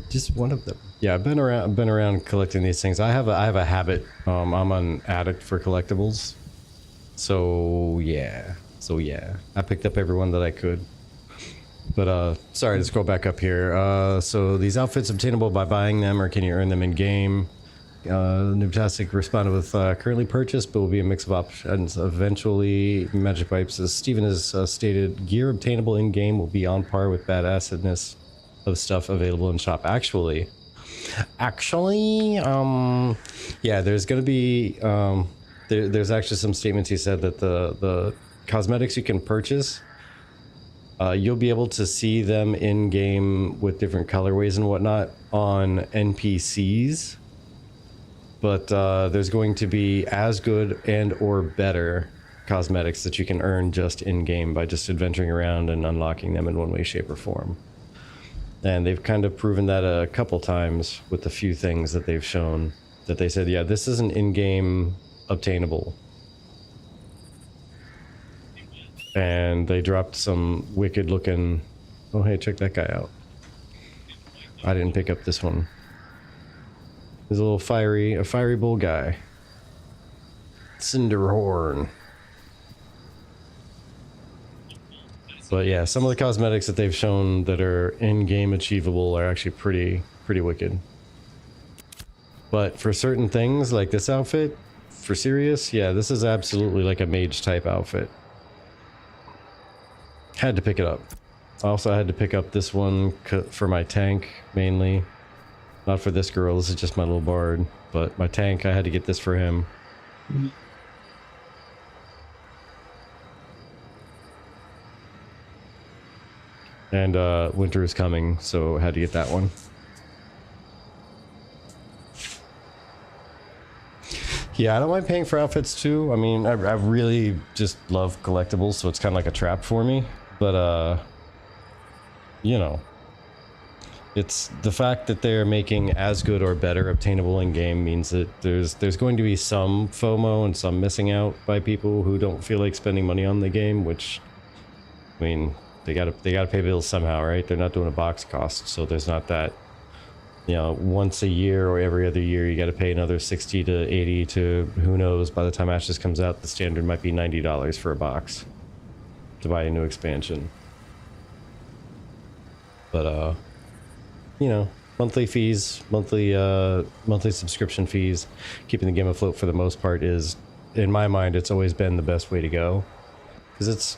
just one of them. Yeah, I've been around collecting these things. I have a habit. I'm an addict for collectibles. So yeah. I picked up every one that I could. But sorry to scroll back up here. So these outfits obtainable by buying them, or can you earn them in game? Nubtastic responded with currently purchased, but will be a mix of options eventually. Magic Pipes, as Steven has stated, gear obtainable in game will be on par with badassedness of stuff available in shop. Actually, yeah, there's gonna be there's actually some statements he said that the cosmetics you can purchase, you'll be able to see them in game with different colorways and whatnot on NPCs, but there's going to be as good and or better cosmetics that you can earn just in game by just adventuring around and unlocking them in one way, shape, or form. And they've kind of proven that a couple times with the few things that they've shown, that they said, yeah, this isn't in-game obtainable. And they dropped some wicked looking, oh hey, check that guy out. I didn't pick up this one. There's a fiery bull guy. Cinderhorn. But yeah, some of the cosmetics that they've shown that are in-game achievable are actually pretty wicked. But for certain things, like this outfit, for serious, yeah, this is absolutely like a mage type outfit. Had to pick it up. Also, I had to pick up this one for my tank, mainly. Not for this girl, this is just my little bard. But my tank, I had to get this for him. And winter is coming, so I had to get that one. Yeah, I don't mind paying for outfits too. I mean, I really just love collectibles, so it's kind of like a trap for me. But, you know, It's the fact that they're making as good or better obtainable in game means that there's going to be some FOMO and some missing out by people who don't feel like spending money on the game, which, I mean, they gotta pay bills somehow, right? They're not doing a box cost, so there's not that, you know, once a year or every other year you got to pay another 60 to 80 to who knows. By the time Ashes comes out, the standard might be $90 for a box to buy a new expansion. But you know, monthly fees, monthly subscription fees, keeping the game afloat for the most part is, in my mind, it's always been the best way to go, because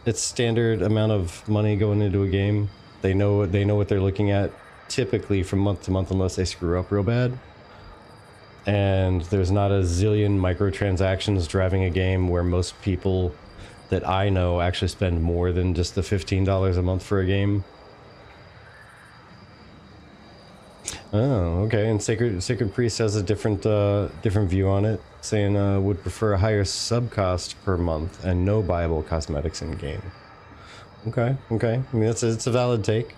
it's standard amount of money going into a game. They know what they're looking at typically from month to month, unless they screw up real bad. And there's not a zillion microtransactions driving a game where most people that I know actually spend more than just the $15 a month for a game. Oh, okay. And Sacred Priest has a different view on it, saying would prefer a higher sub cost per month and no buyable cosmetics in game. Okay. I mean, it's a valid take.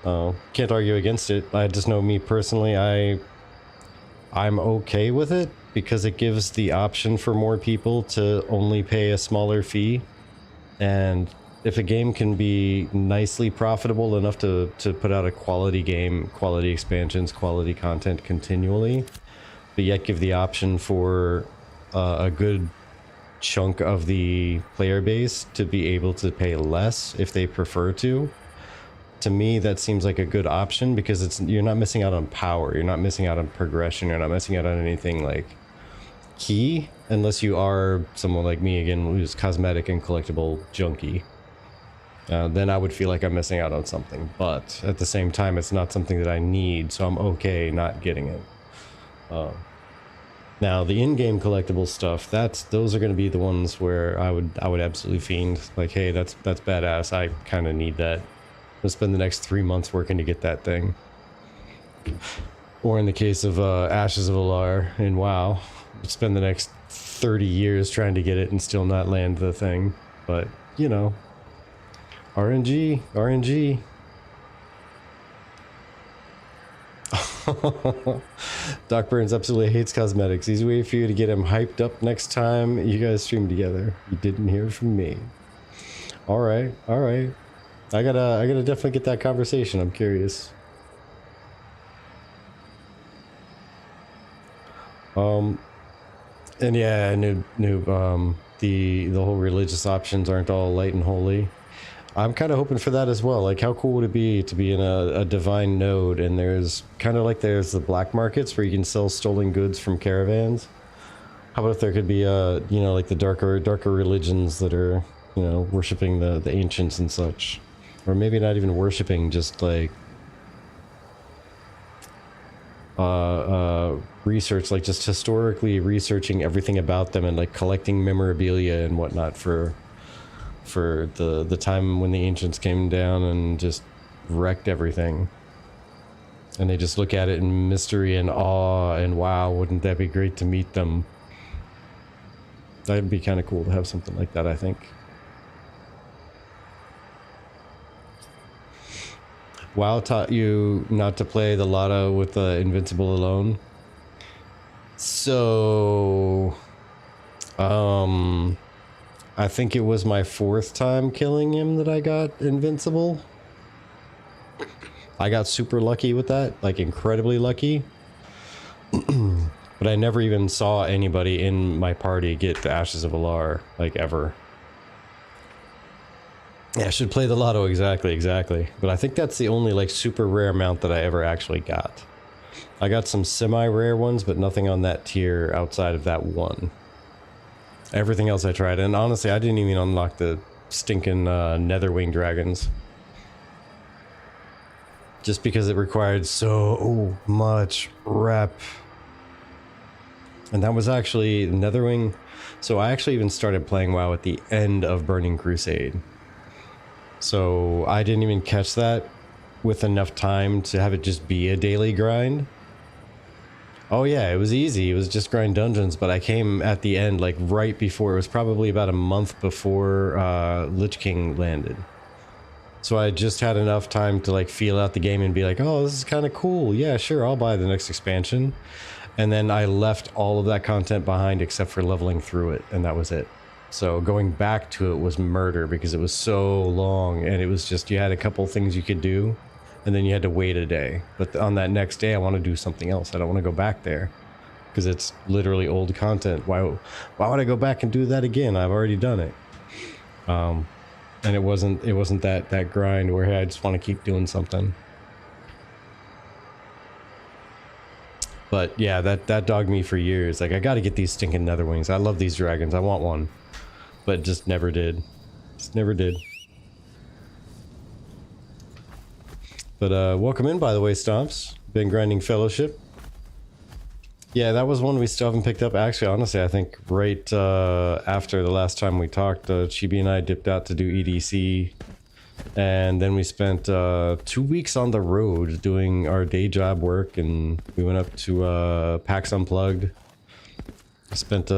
Can't argue against it. I just know, me personally, I'm okay with it because it gives the option for more people to only pay a smaller fee. And if a game can be nicely profitable enough to put out a quality game, quality expansions, quality content continually, but yet give the option for a good chunk of the player base to be able to pay less if they prefer to me, that seems like a good option, because you're not missing out on power, you're not missing out on progression, you're not missing out on anything like key, unless you are someone like me, again, who's cosmetic and collectible junkie. Then I would feel like I'm missing out on something, but at the same time, it's not something that I need, so I'm okay not getting it. Now the in-game collectible stuff, those are going to be the ones where I would absolutely fiend. Like, hey, that's badass. I kind of need that. I'll spend the next 3 months working to get that thing. Or in the case of Ashes of Alar in WoW, spend the next 30 years trying to get it and still not land the thing. But you know. RNG. Doc Burns absolutely hates cosmetics. He's waiting for you to get him hyped up next time you guys stream together. You didn't hear from me. All right. I gotta definitely get that conversation. I'm curious. And yeah, noob. The whole religious options aren't all light and holy. I'm kind of hoping for that as well. Like, how cool would it be to be in a divine node, and there's kind of like there's the black markets where you can sell stolen goods from caravans. How about if there could be you know, like the darker religions that are, you know, worshiping the ancients and such, or maybe not even worshiping, just like research, like just historically researching everything about them and like collecting memorabilia and whatnot for the time when the ancients came down and just wrecked everything. And they just look at it in mystery and awe and wow, wouldn't that be great to meet them? That'd be kind of cool to have something like that, I think. WoW taught you not to play the lotto with the invincible alone. So I think it was my 4th time killing him that I got invincible. I got super lucky with that, like incredibly lucky. But I never even saw anybody in my party get the Ashes of Alar, like, ever. Yeah, I should play the lotto, exactly. But I think that's the only, like, super rare amount that I ever actually got. I got some semi-rare ones, but nothing on that tier outside of that one. Everything else I tried, and honestly, I didn't even unlock the stinking Netherwing dragons. Just because it required so much rep. And that was actually Netherwing. So I actually even started playing WoW at the end of Burning Crusade. So I didn't even catch that with enough time to have it just be a daily grind. Oh yeah, it was easy. It was just grind dungeons, but I came at the end, like right before. It was probably about a month before Lich King landed. So I just had enough time to like feel out the game and be like, oh, this is kind of cool. Yeah, sure, I'll buy the next expansion. And then I left all of that content behind except for leveling through it, and that was it. So going back to it was murder because it was so long, and it was just, you had a couple things you could do, and then you had to wait a day. But on that next day, I want to do something else. I don't want to go back there because it's literally old content. Why would I go back and do that again? I've already done it. And it wasn't that grind where, hey, I just want to keep doing something. But yeah, that dogged me for years. Like, I got to get these stinking nether wings. I love these dragons. I want one. But just never did. Just never did. But welcome in, by the way, Stomps. Been grinding Fellowship. Yeah, that was one we still haven't picked up. Actually, honestly, I think right after the last time we talked, Chibi and I dipped out to do EDC. And then we spent 2 weeks on the road doing our day job work, and we went up to PAX Unplugged. Spent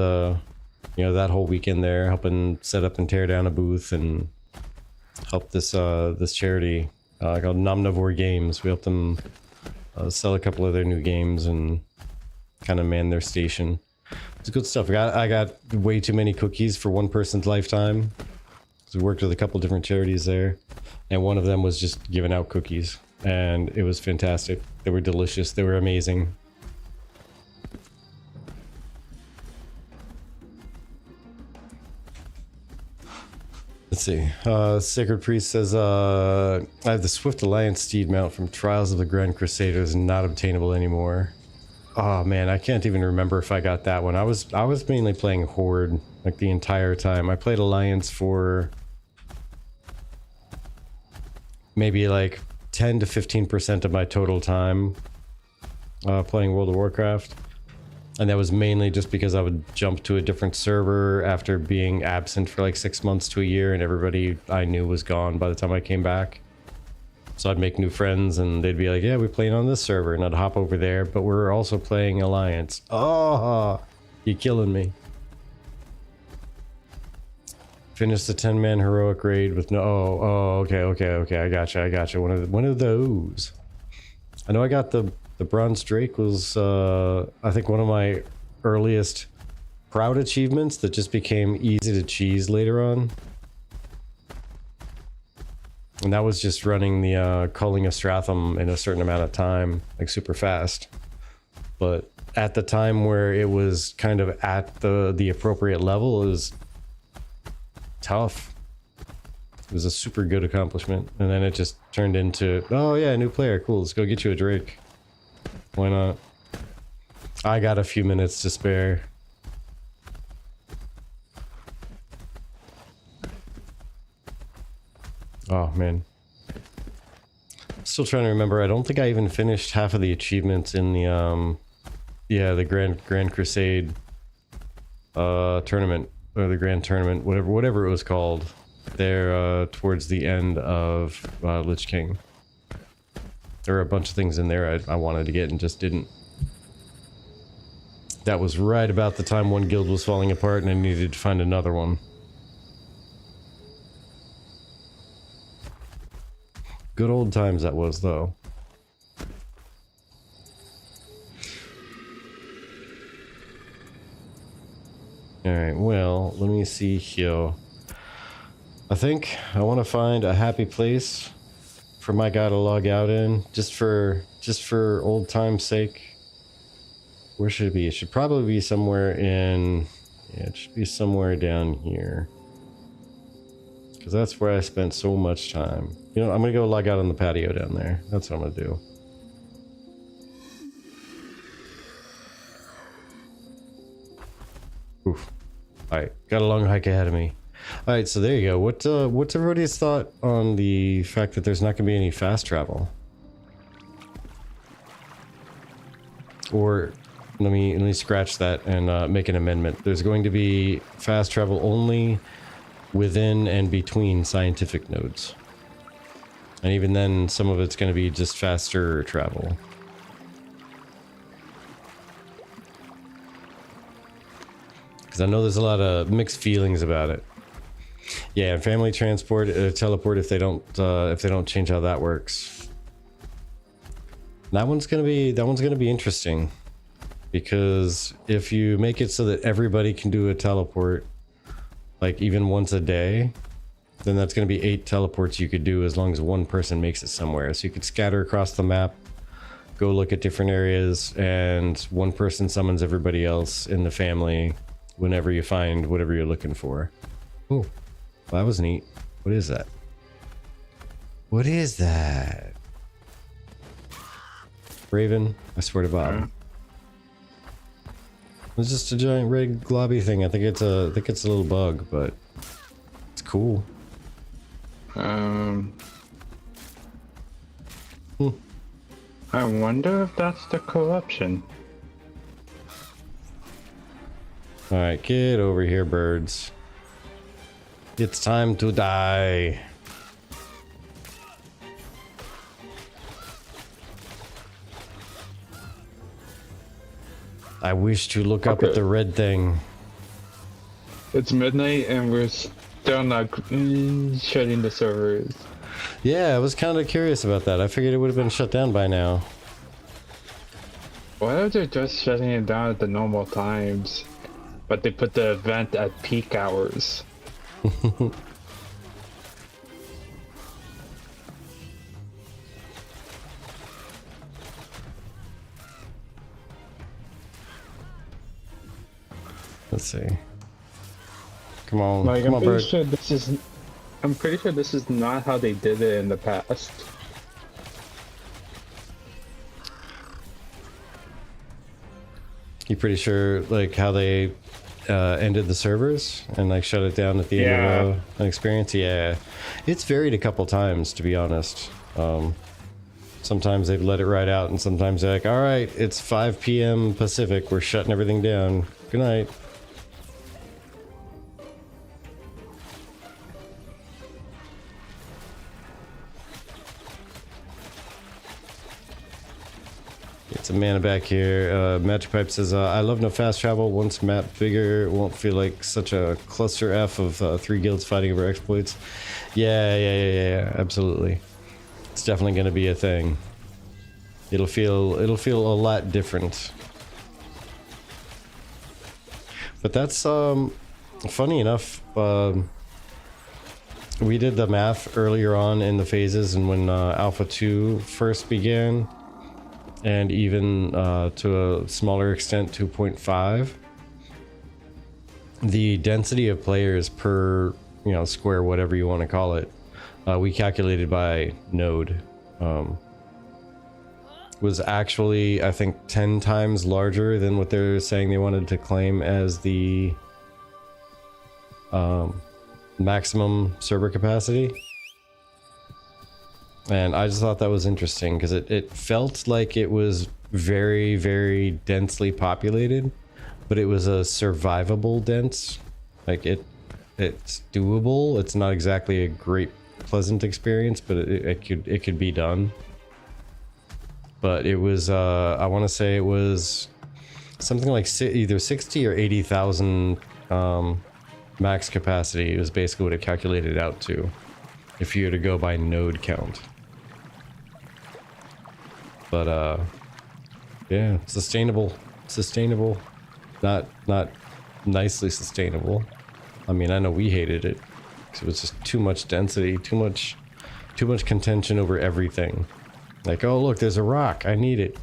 you know, that whole weekend there helping set up and tear down a booth and help this this charity called Nomnivore Games. We helped them sell a couple of their new games and kind of man their station. It's good stuff. I got way too many cookies for one person's lifetime. So we worked with a couple different charities there, and one of them was just giving out cookies, and it was fantastic. They were delicious. They were amazing. Let's see. Sacred Priest says, I have the Swift Alliance steed mount from Trials of the Grand Crusaders, not obtainable anymore. Oh man, I can't even remember if I got that one. I was mainly playing Horde like the entire time. I played Alliance for maybe like 10 to 15% of my total time playing World of Warcraft. And that was mainly just because I would jump to a different server after being absent for like 6 months to a year, and everybody I knew was gone by the time I came back. So I'd make new friends and they'd be like, yeah, we're playing on this server, and I'd hop over there, but we're also playing Alliance. Oh, you're killing me. Finished the 10-man heroic raid with no... Oh, okay. I gotcha. One of those. I know I got the Bronze Drake was, I think, one of my earliest proud achievements that just became easy to cheese later on. And that was just running the Culling of Stratham in a certain amount of time, like super fast. But at the time where it was kind of at the appropriate level, it was tough. It was a super good accomplishment. And then it just turned into, oh yeah, new player, cool, let's go get you a Drake. Why not? I got a few minutes to spare. Oh man. Still trying to remember. I don't think I even finished half of the achievements in the the Grand Crusade tournament, or the Grand Tournament, whatever it was called, there towards the end of Lich King. There were a bunch of things in there I wanted to get and just didn't. That was right about the time one guild was falling apart and I needed to find another one. Good old times that was, though. Alright, well, let me see here. I think I want to find a happy place for my guy to log out in, just for old time's sake. Where should it be? It should probably be somewhere in... Yeah, it should be somewhere down here. Because that's where I spent so much time. You know, I'm going to go log out on the patio down there. That's what I'm going to do. Oof. Alright, got a long hike ahead of me. Alright, so there you go. What's everybody's thought on the fact that there's not going to be any fast travel? Or let me scratch that and make an amendment. There's going to be fast travel only within and between scientific nodes. And even then, some of it's going to be just faster travel. Because I know there's a lot of mixed feelings about it. Yeah, family transport, teleport if they don't change how that works. That one's gonna be interesting, because if you make it so that everybody can do a teleport, like even once a day, then that's gonna be 8 teleports you could do as long as one person makes it somewhere. So you could scatter across the map, go look at different areas, and one person summons everybody else in the family whenever you find whatever you're looking for. Oh. Well, that was neat. What is that? What is that? Raven, I swear to Bob. It's just a giant red globby thing. I think it's a little bug, but it's cool.
I wonder if that's the corruption.
All right, get over here, birds. It's time to die. I wish to look up at the red thing.
It's midnight and we're still not shutting the servers.
Yeah, I was kind of curious about that. I figured it would have been shut down by now.
Why are they just shutting it down at the normal times, but they put the event at peak hours?
Let's see. Come on,
Like,
come on, bird.
I'm pretty sure this is not how they did it in the past.
You pretty sure, like, how they ended the servers and like shut it down at the end of an experience? Yeah, it's varied a couple times, to be honest. Sometimes they've let it ride out, and sometimes they're like, all right, it's 5 p.m. Pacific, we're shutting everything down. Good night. It's a mana back here. Magic Pipe says, I love no fast travel. Once map bigger, it won't feel like such a cluster F of 3 guilds fighting over exploits. Yeah, absolutely. It's definitely going to be a thing. It'll feel a lot different. But that's funny enough. We did the math earlier on in the phases, and when Alpha 2 first began, and even to a smaller extent 2.5, the density of players per square, whatever you want to call it, we calculated by node, was actually, I think, 10 times larger than what they're saying they wanted to claim as the maximum server capacity. And I just thought that was interesting, because it felt like it was very, very densely populated, but it was a survivable dense. Like it's doable. It's not exactly a great pleasant experience, but it could be done. But it was I want to say it was something like either 60 or 80,000 max capacity. It was basically what it calculated out to, if you were to go by node count. But yeah, sustainable, not nicely sustainable. I mean, I know we hated it because it was just too much density, too much contention over everything. Like, oh look, there's a rock, I need it,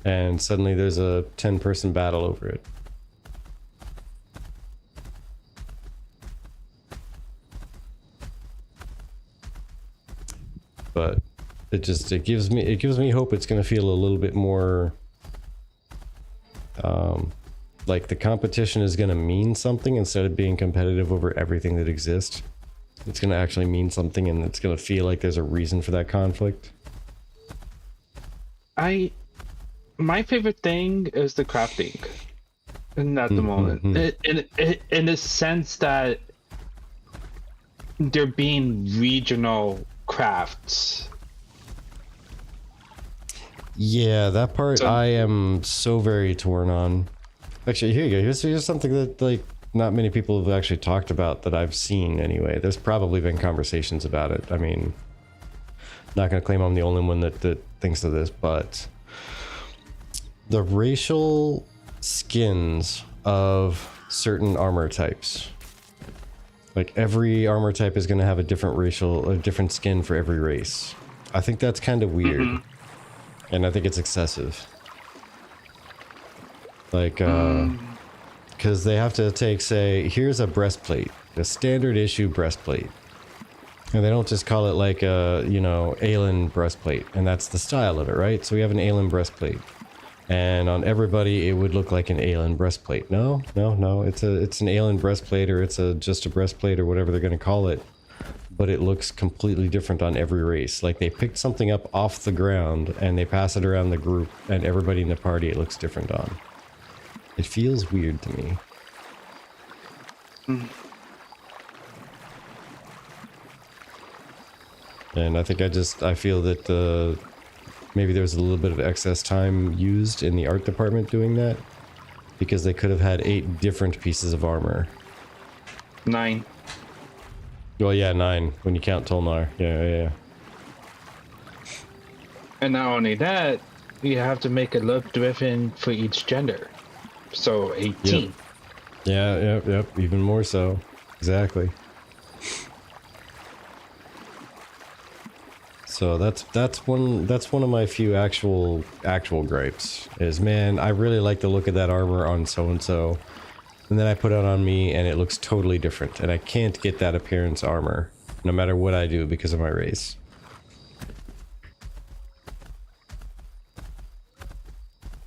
and suddenly there's a 10-person battle over it. But it gives me hope it's going to feel a little bit more like the competition is going to mean something instead of being competitive over everything that exists. It's going to actually mean something, and it's going to feel like there's a reason for that conflict.
My favorite thing is the crafting, and at the moment, in the sense that there being regional crafts.
Yeah, that part I am so very torn on. Actually, here you go. Here's something that, like, not many people have actually talked about that I've seen anyway. There's probably been conversations about it. I mean, not going to claim I'm the only one that thinks of this, but the racial skins of certain armor types. Like every armor type is going to have a different skin for every race. I think that's kind of weird. And I think it's excessive. Like, because they have to take, say, here's a breastplate, a standard issue breastplate. And they don't just call it like a, you know, Aelin breastplate. And that's the style of it, right? So we have an Aelin breastplate. And on everybody, it would look like an Aelin breastplate. No. It's an Aelin breastplate, or it's just a breastplate, or whatever they're going to call it. But it looks completely different on every race. Like they picked something up off the ground and they pass it around the group, and everybody in the party it looks different on. It feels weird to me. And I think I feel that maybe there was a little bit of excess time used in the art department doing that, because they could have had 8 different pieces of armor.
9.
Well, yeah, 9 when you count Tolnar. Yeah.
And not only that, you have to make it look different for each gender. So 18.
Yep. Yep. Even more so. Exactly. So that's one of my few actual gripes is, man, I really like the look of that armor on so and so, and then I put it on me and it looks totally different, and I can't get that appearance armor no matter what I do because of my race.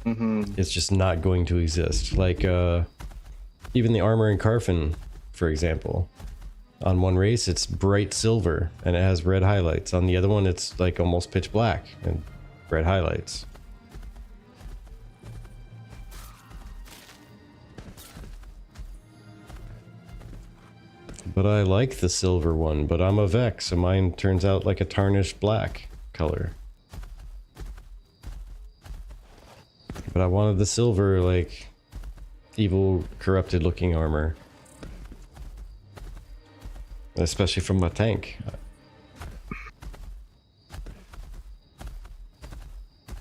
It's just not going to exist. Like even the armor in Carfin, for example. On one race, it's bright silver and it has red highlights. On the other one, it's like almost pitch black and red highlights. But I like the silver one, but I'm a Vex, so mine turns out like a tarnished black color. But I wanted the silver, like, evil, corrupted looking armor. Especially from my tank.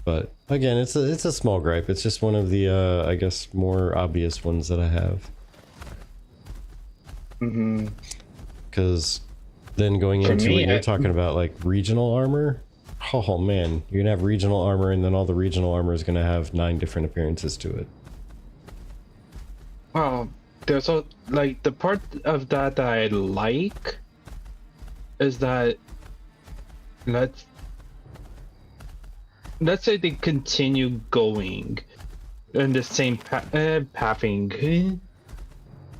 But again, it's a small gripe. It's just one of the I guess more obvious ones that I have. Because then going into what you're talking about, like regional armor. Oh man, you're gonna have regional armor, and then all the regional armor is gonna have 9 different appearances to it.
Well, there's like the part of that I like is that let's say they continue going in the same pathing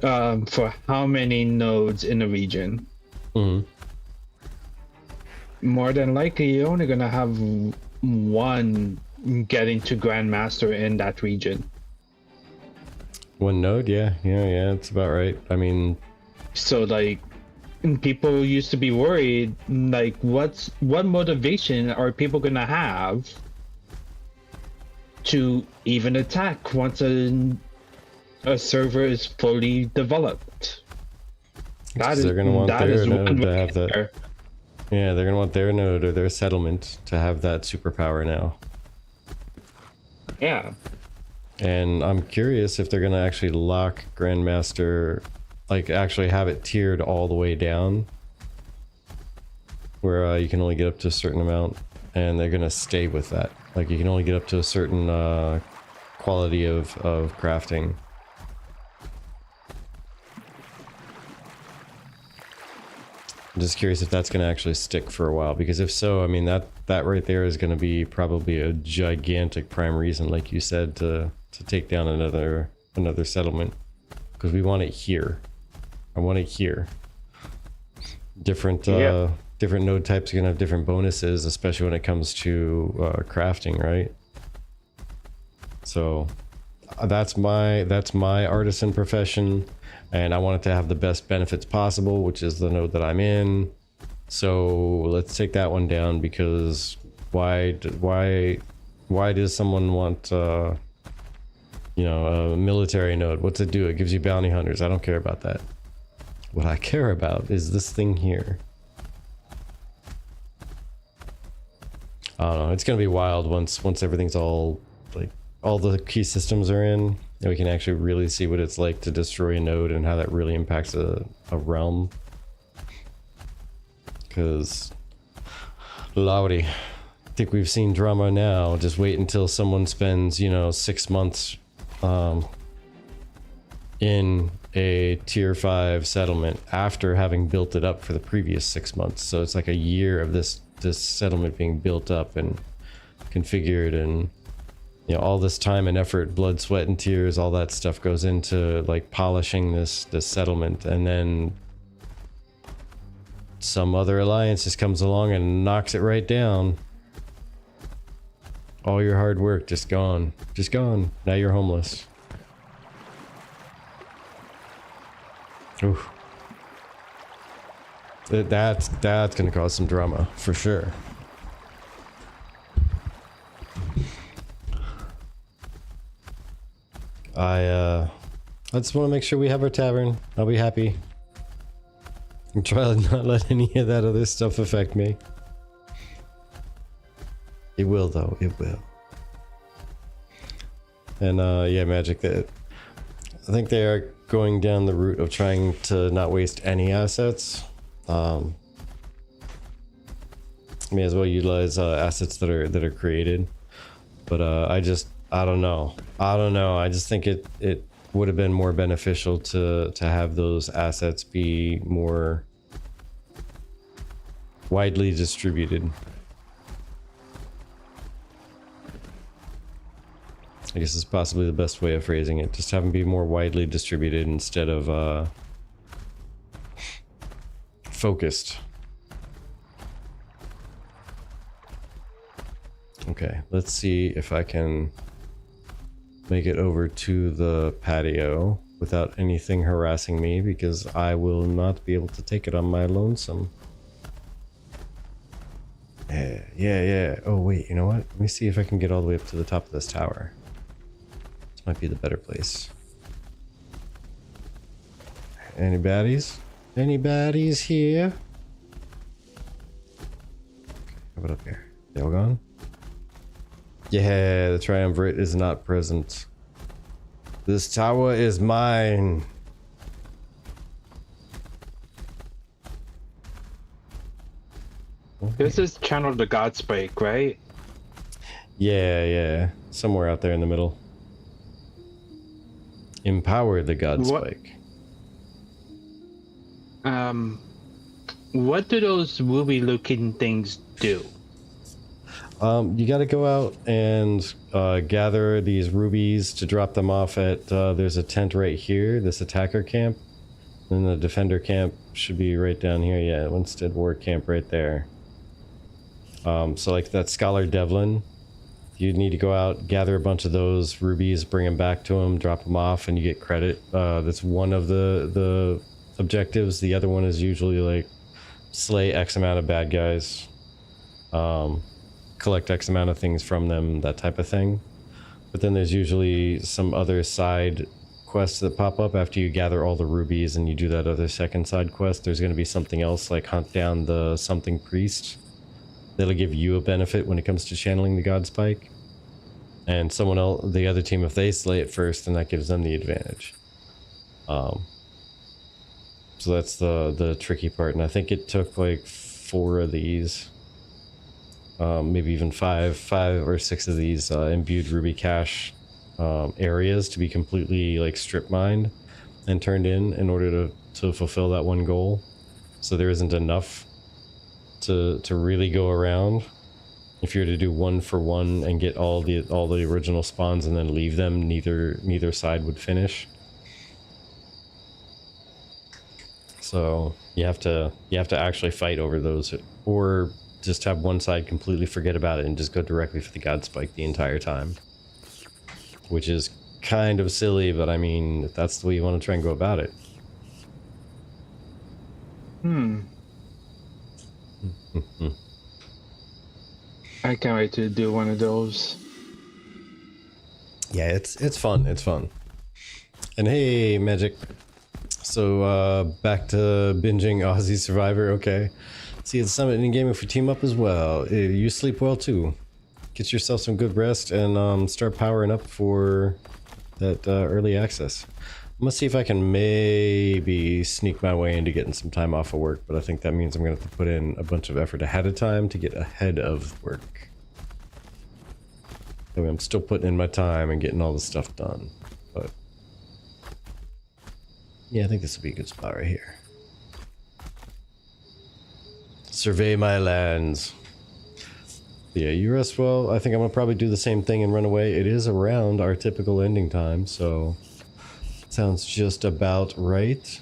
for how many nodes in the region. More than likely, you're only gonna have one getting to Grandmaster in that region.
One node, yeah, that's about right. I mean,
so like, people used to be worried, like, what motivation are people gonna have to even attack once a server is fully developed?
They're gonna want their node to have that. Yeah, they're gonna want their node or their settlement to have that superpower now.
Yeah.
And I'm curious if they're gonna actually lock Grandmaster, like actually have it tiered all the way down, where you can only get up to a certain amount, and they're gonna stay with that. Like you can only get up to a certain quality of crafting. I'm just curious if that's going to actually stick for a while, because if so, I mean that right there is going to be probably a gigantic prime reason, like you said, to take down another settlement, because we want it here. I want it here. Different node types are going to have different bonuses, especially when it comes to crafting, right? So that's my artisan profession. And I want it to have the best benefits possible, which is the node that I'm in. So let's take that one down, because why does someone want You know, a military node. What's it do? It gives you bounty hunters. I don't care about that. What I care about is this thing here. I don't know. It's gonna be wild once everything's all like all the key systems are in, and we can actually really see what it's like to destroy a node and how that really impacts a realm. Because, Lordy, I think we've seen drama now. Just wait until someone spends, you know, 6 months in a tier 5 settlement after having built it up for the previous 6 months. So it's like a year of this settlement being built up and configured, and you know, all this time and effort, blood, sweat, and tears, all that stuff goes into like polishing this settlement, and then some other alliance just comes along and knocks it right down. All your hard work just gone. Now you're homeless. Oof. That's gonna cause some drama for sure. I just want to make sure we have our tavern. I'll be happy. And try to not let any of that other stuff affect me. It will though, it will. And yeah, Magic, that I think they are going down the route of trying to not waste any assets. May as well utilize assets that are created. But I don't know. I just think it would have been more beneficial to have those assets be more widely distributed. I guess it's possibly the best way of phrasing it. Just have them be more widely distributed instead of focused. Okay, let's see if I can make it over to the patio without anything harassing me, because I will not be able to take it on my lonesome. Yeah. Oh wait, you know what? Let me see if I can get all the way up to the top of this tower. This might be the better place. Any baddies? Any baddies here? Okay, how about up here? They all gone? Yeah, the triumvirate is not present. This tower is mine.
This is Channel the Godspike, right?
Yeah. Somewhere out there in the middle. Empower the Godspike.
What do those ruby-looking things do?
You got to go out and gather these rubies to drop them off at. There's a tent right here, this attacker camp. And the defender camp should be right down here. Yeah, Winstead War camp right there. So like that Scholar Devlin, you need to go out, gather a bunch of those rubies, bring them back to him, drop them off, and you get credit. That's one of the objectives. The other one is usually like slay X amount of bad guys. Collect X amount of things from them, that type of thing. But then there's usually some other side quests that pop up after you gather all the rubies and you do that other second side quest. There's going to be something else, like hunt down the something priest. That'll give you a benefit when it comes to channeling the Godspike. And someone else, the other team, if they slay it first, then that gives them the advantage. So that's the tricky part. And I think it took like 4 of these. Maybe even 5 or 6 of these imbued ruby cache areas to be completely like strip mined and turned in order to fulfill that one goal. So there isn't enough to really go around. If you're to do 1 for 1 and get all the original spawns and then leave them, neither side would finish. So you have to actually fight over those, or just have one side completely forget about it and just go directly for the Godspike the entire time. Which is kind of silly, but I mean, if that's the way you want to try and go about it.
I can't wait to do one of those.
Yeah, it's fun. It's fun. And hey, Magic. So back to binging Aussie Survivor. Okay. See, it's Summit in game if we team up as well. You sleep well too. Get yourself some good rest and start powering up for that early access. I'm gonna see if I can maybe sneak my way into getting some time off of work, but I think that means I'm gonna have to put in a bunch of effort ahead of time to get ahead of work. I mean, I'm still putting in my time and getting all the stuff done, but yeah, I think this will be a good spot right here. Survey my lands. Yeah, you rest well. I think I'm gonna probably do the same thing and run away. It is around our typical ending time, so sounds just about right.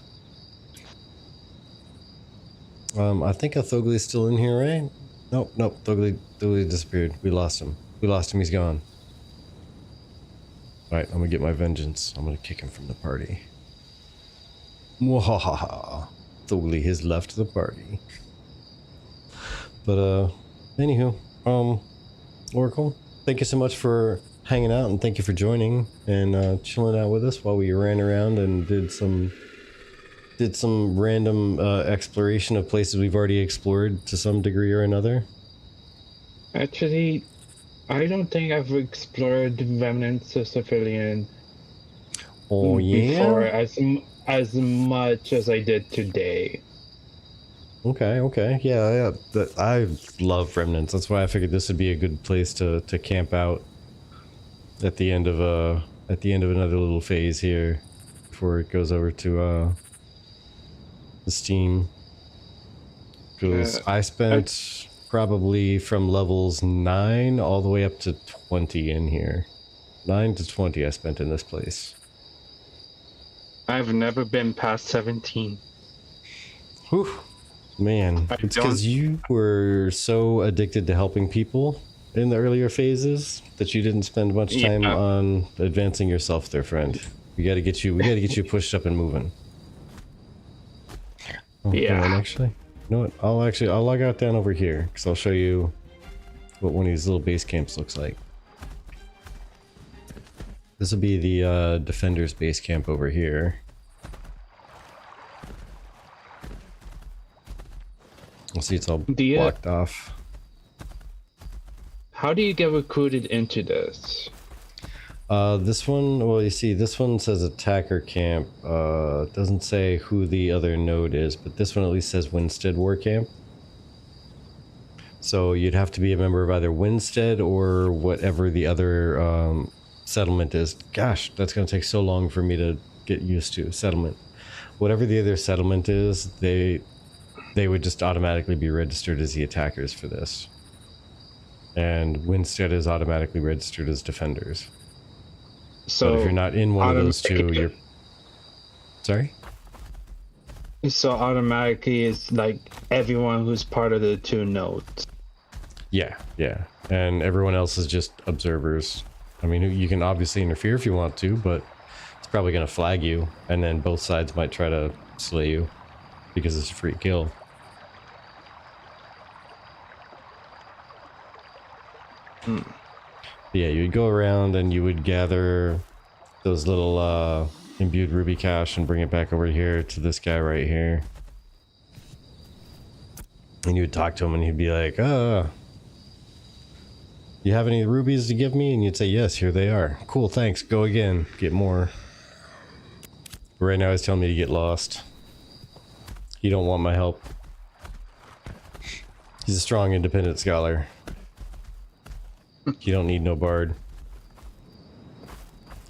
I think Thogly's still in here, right? Nope, Thogly disappeared. We lost him. He's gone. Alright, I'm gonna get my vengeance. I'm gonna kick him from the party. Mwahaha. Thogly has left the party. But anywho, Oracle, thank you so much for hanging out, and thank you for joining and chilling out with us while we ran around and did some random exploration of places we've already explored to some degree or another.
Actually, I don't think I've explored Remnants of Civilian
Oh
before
yeah?
as much as I did today.
Okay. Yeah. I love Remnants. That's why I figured this would be a good place to camp out at the end of another little phase here before it goes over to the Steam. Because I spent probably from levels 9 all the way up to 20 in here. 9 to 20 I spent in this place.
I've never been past 17.
Whew. Man, it's because you were so addicted to helping people in the earlier phases that you didn't spend much time on advancing yourself there, friend. We gotta get you pushed up and moving. Oh,
yeah.
Man, actually, you know what? I'll log out down over here because I'll show you what one of these little base camps looks like. This will be the Defender's base camp over here. You'll see it's all blocked off.
How do you get recruited into this?
This one, well, you see, this one says attacker camp. It doesn't say who the other node is, but this one at least says Winstead War Camp. So you'd have to be a member of either Winstead or whatever the other settlement is. Gosh, that's going to take so long for me to get used to. Settlement. Whatever the other settlement is, they would just automatically be registered as the attackers for this. And Winstead is automatically registered as defenders. So but if you're not in one of those two, you're... Sorry?
So automatically it's like everyone who's part of the two nodes.
Yeah. And everyone else is just observers. I mean, you can obviously interfere if you want to, but it's probably going to flag you, and then both sides might try to slay you because it's a free kill. Yeah, you'd go around and you would gather those little imbued ruby cash and bring it back over here to this guy right here. And you would talk to him and he'd be like, you have any rubies to give me? And you'd say, yes, here they are. Cool, thanks. Go again. Get more. But right now he's telling me to get lost. He don't want my help. He's a strong, independent scholar. You don't need no bard.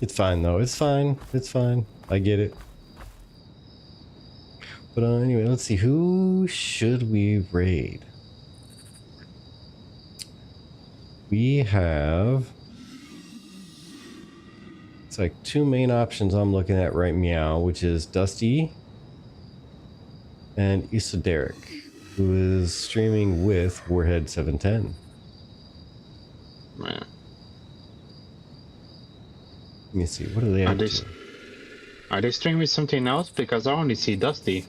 It's fine though. It's fine. I get it. But anyway, let's see. Who should we raid? We have... It's like two main options I'm looking at right meow, which is Dusty and Isoderic, who is streaming with Warhead 710.
Man.
Let me see. What are they up to?
Are they streaming something else? Because I only see Dusty.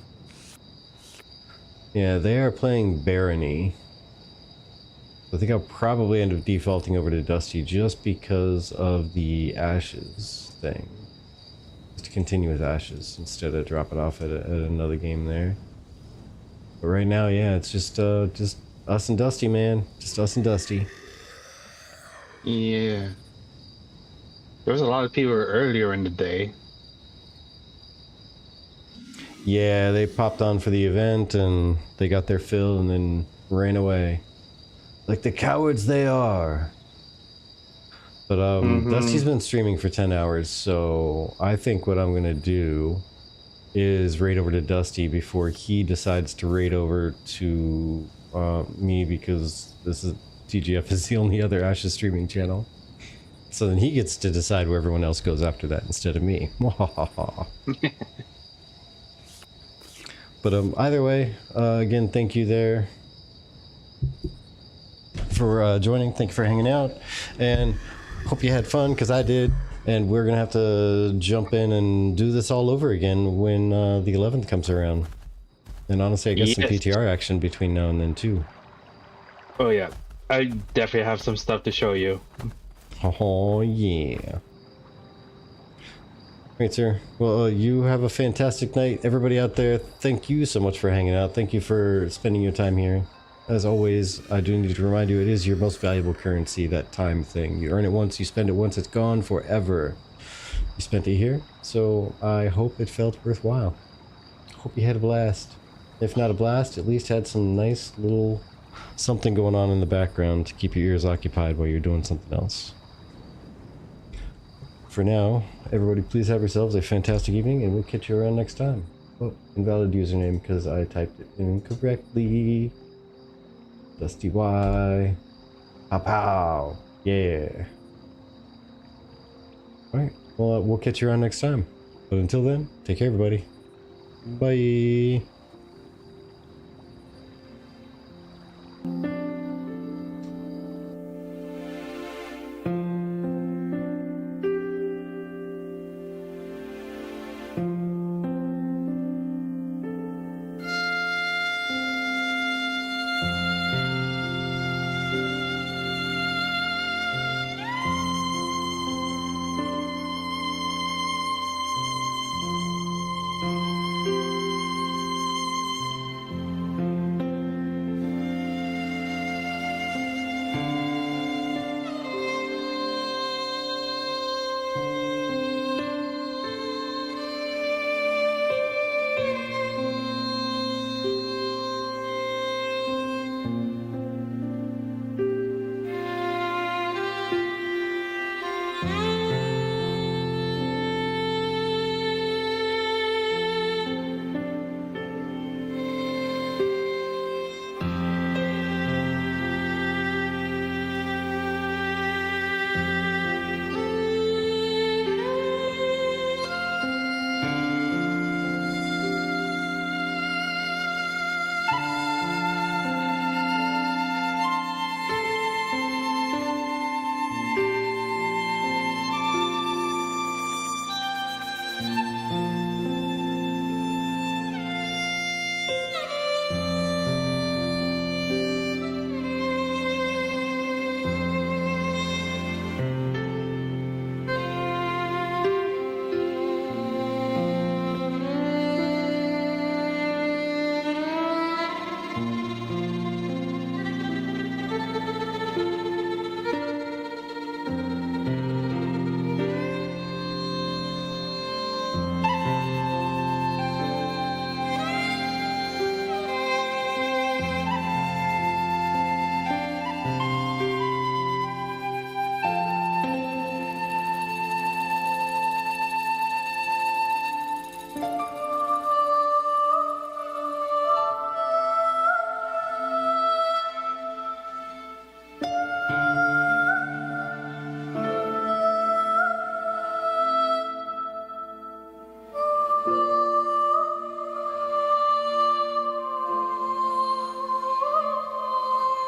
Yeah, they are playing Barony. I think I'll probably end up defaulting over to Dusty just because of the Ashes thing. Just to continue with Ashes instead of dropping off at another game there. But right now, yeah, it's just us and Dusty, man. Just us and Dusty.
Yeah. There was a lot of people earlier in the day.
Yeah, they popped on for the event and they got their fill and then ran away. Like the cowards they are. But Dusty's been streaming for 10 hours, so I think what I'm gonna do is raid over to Dusty before he decides to raid over to me, because this is TGF is the only other Ashes streaming channel. So then he gets to decide where everyone else goes after that instead of me. But either way, again, thank you there for joining. Thank you for hanging out, and hope you had fun, because I did. And we're gonna have to jump in and do this all over again when the 11th comes around. And honestly, I guess some PTR action between now and then too.
Oh yeah, I definitely have some stuff to show you.
Oh yeah. Great, sir. Well, you have a fantastic night. Everybody out there, thank you so much for hanging out. Thank you for spending your time here. As always, I do need to remind you, it is your most valuable currency, that time thing. You earn it once, you spend it once, it's gone forever. You spent it here, so I hope it felt worthwhile. Hope you had a blast. If not a blast, at least had some nice little something going on in the background to keep your ears occupied while you're doing something else. For now, everybody please have yourselves a fantastic evening, and we'll catch you around next time. Oh, invalid username because I typed it incorrectly. Dusty Y. Pow pow. Yeah. Alright, well, we'll catch you around next time. But until then, take care, everybody. Bye.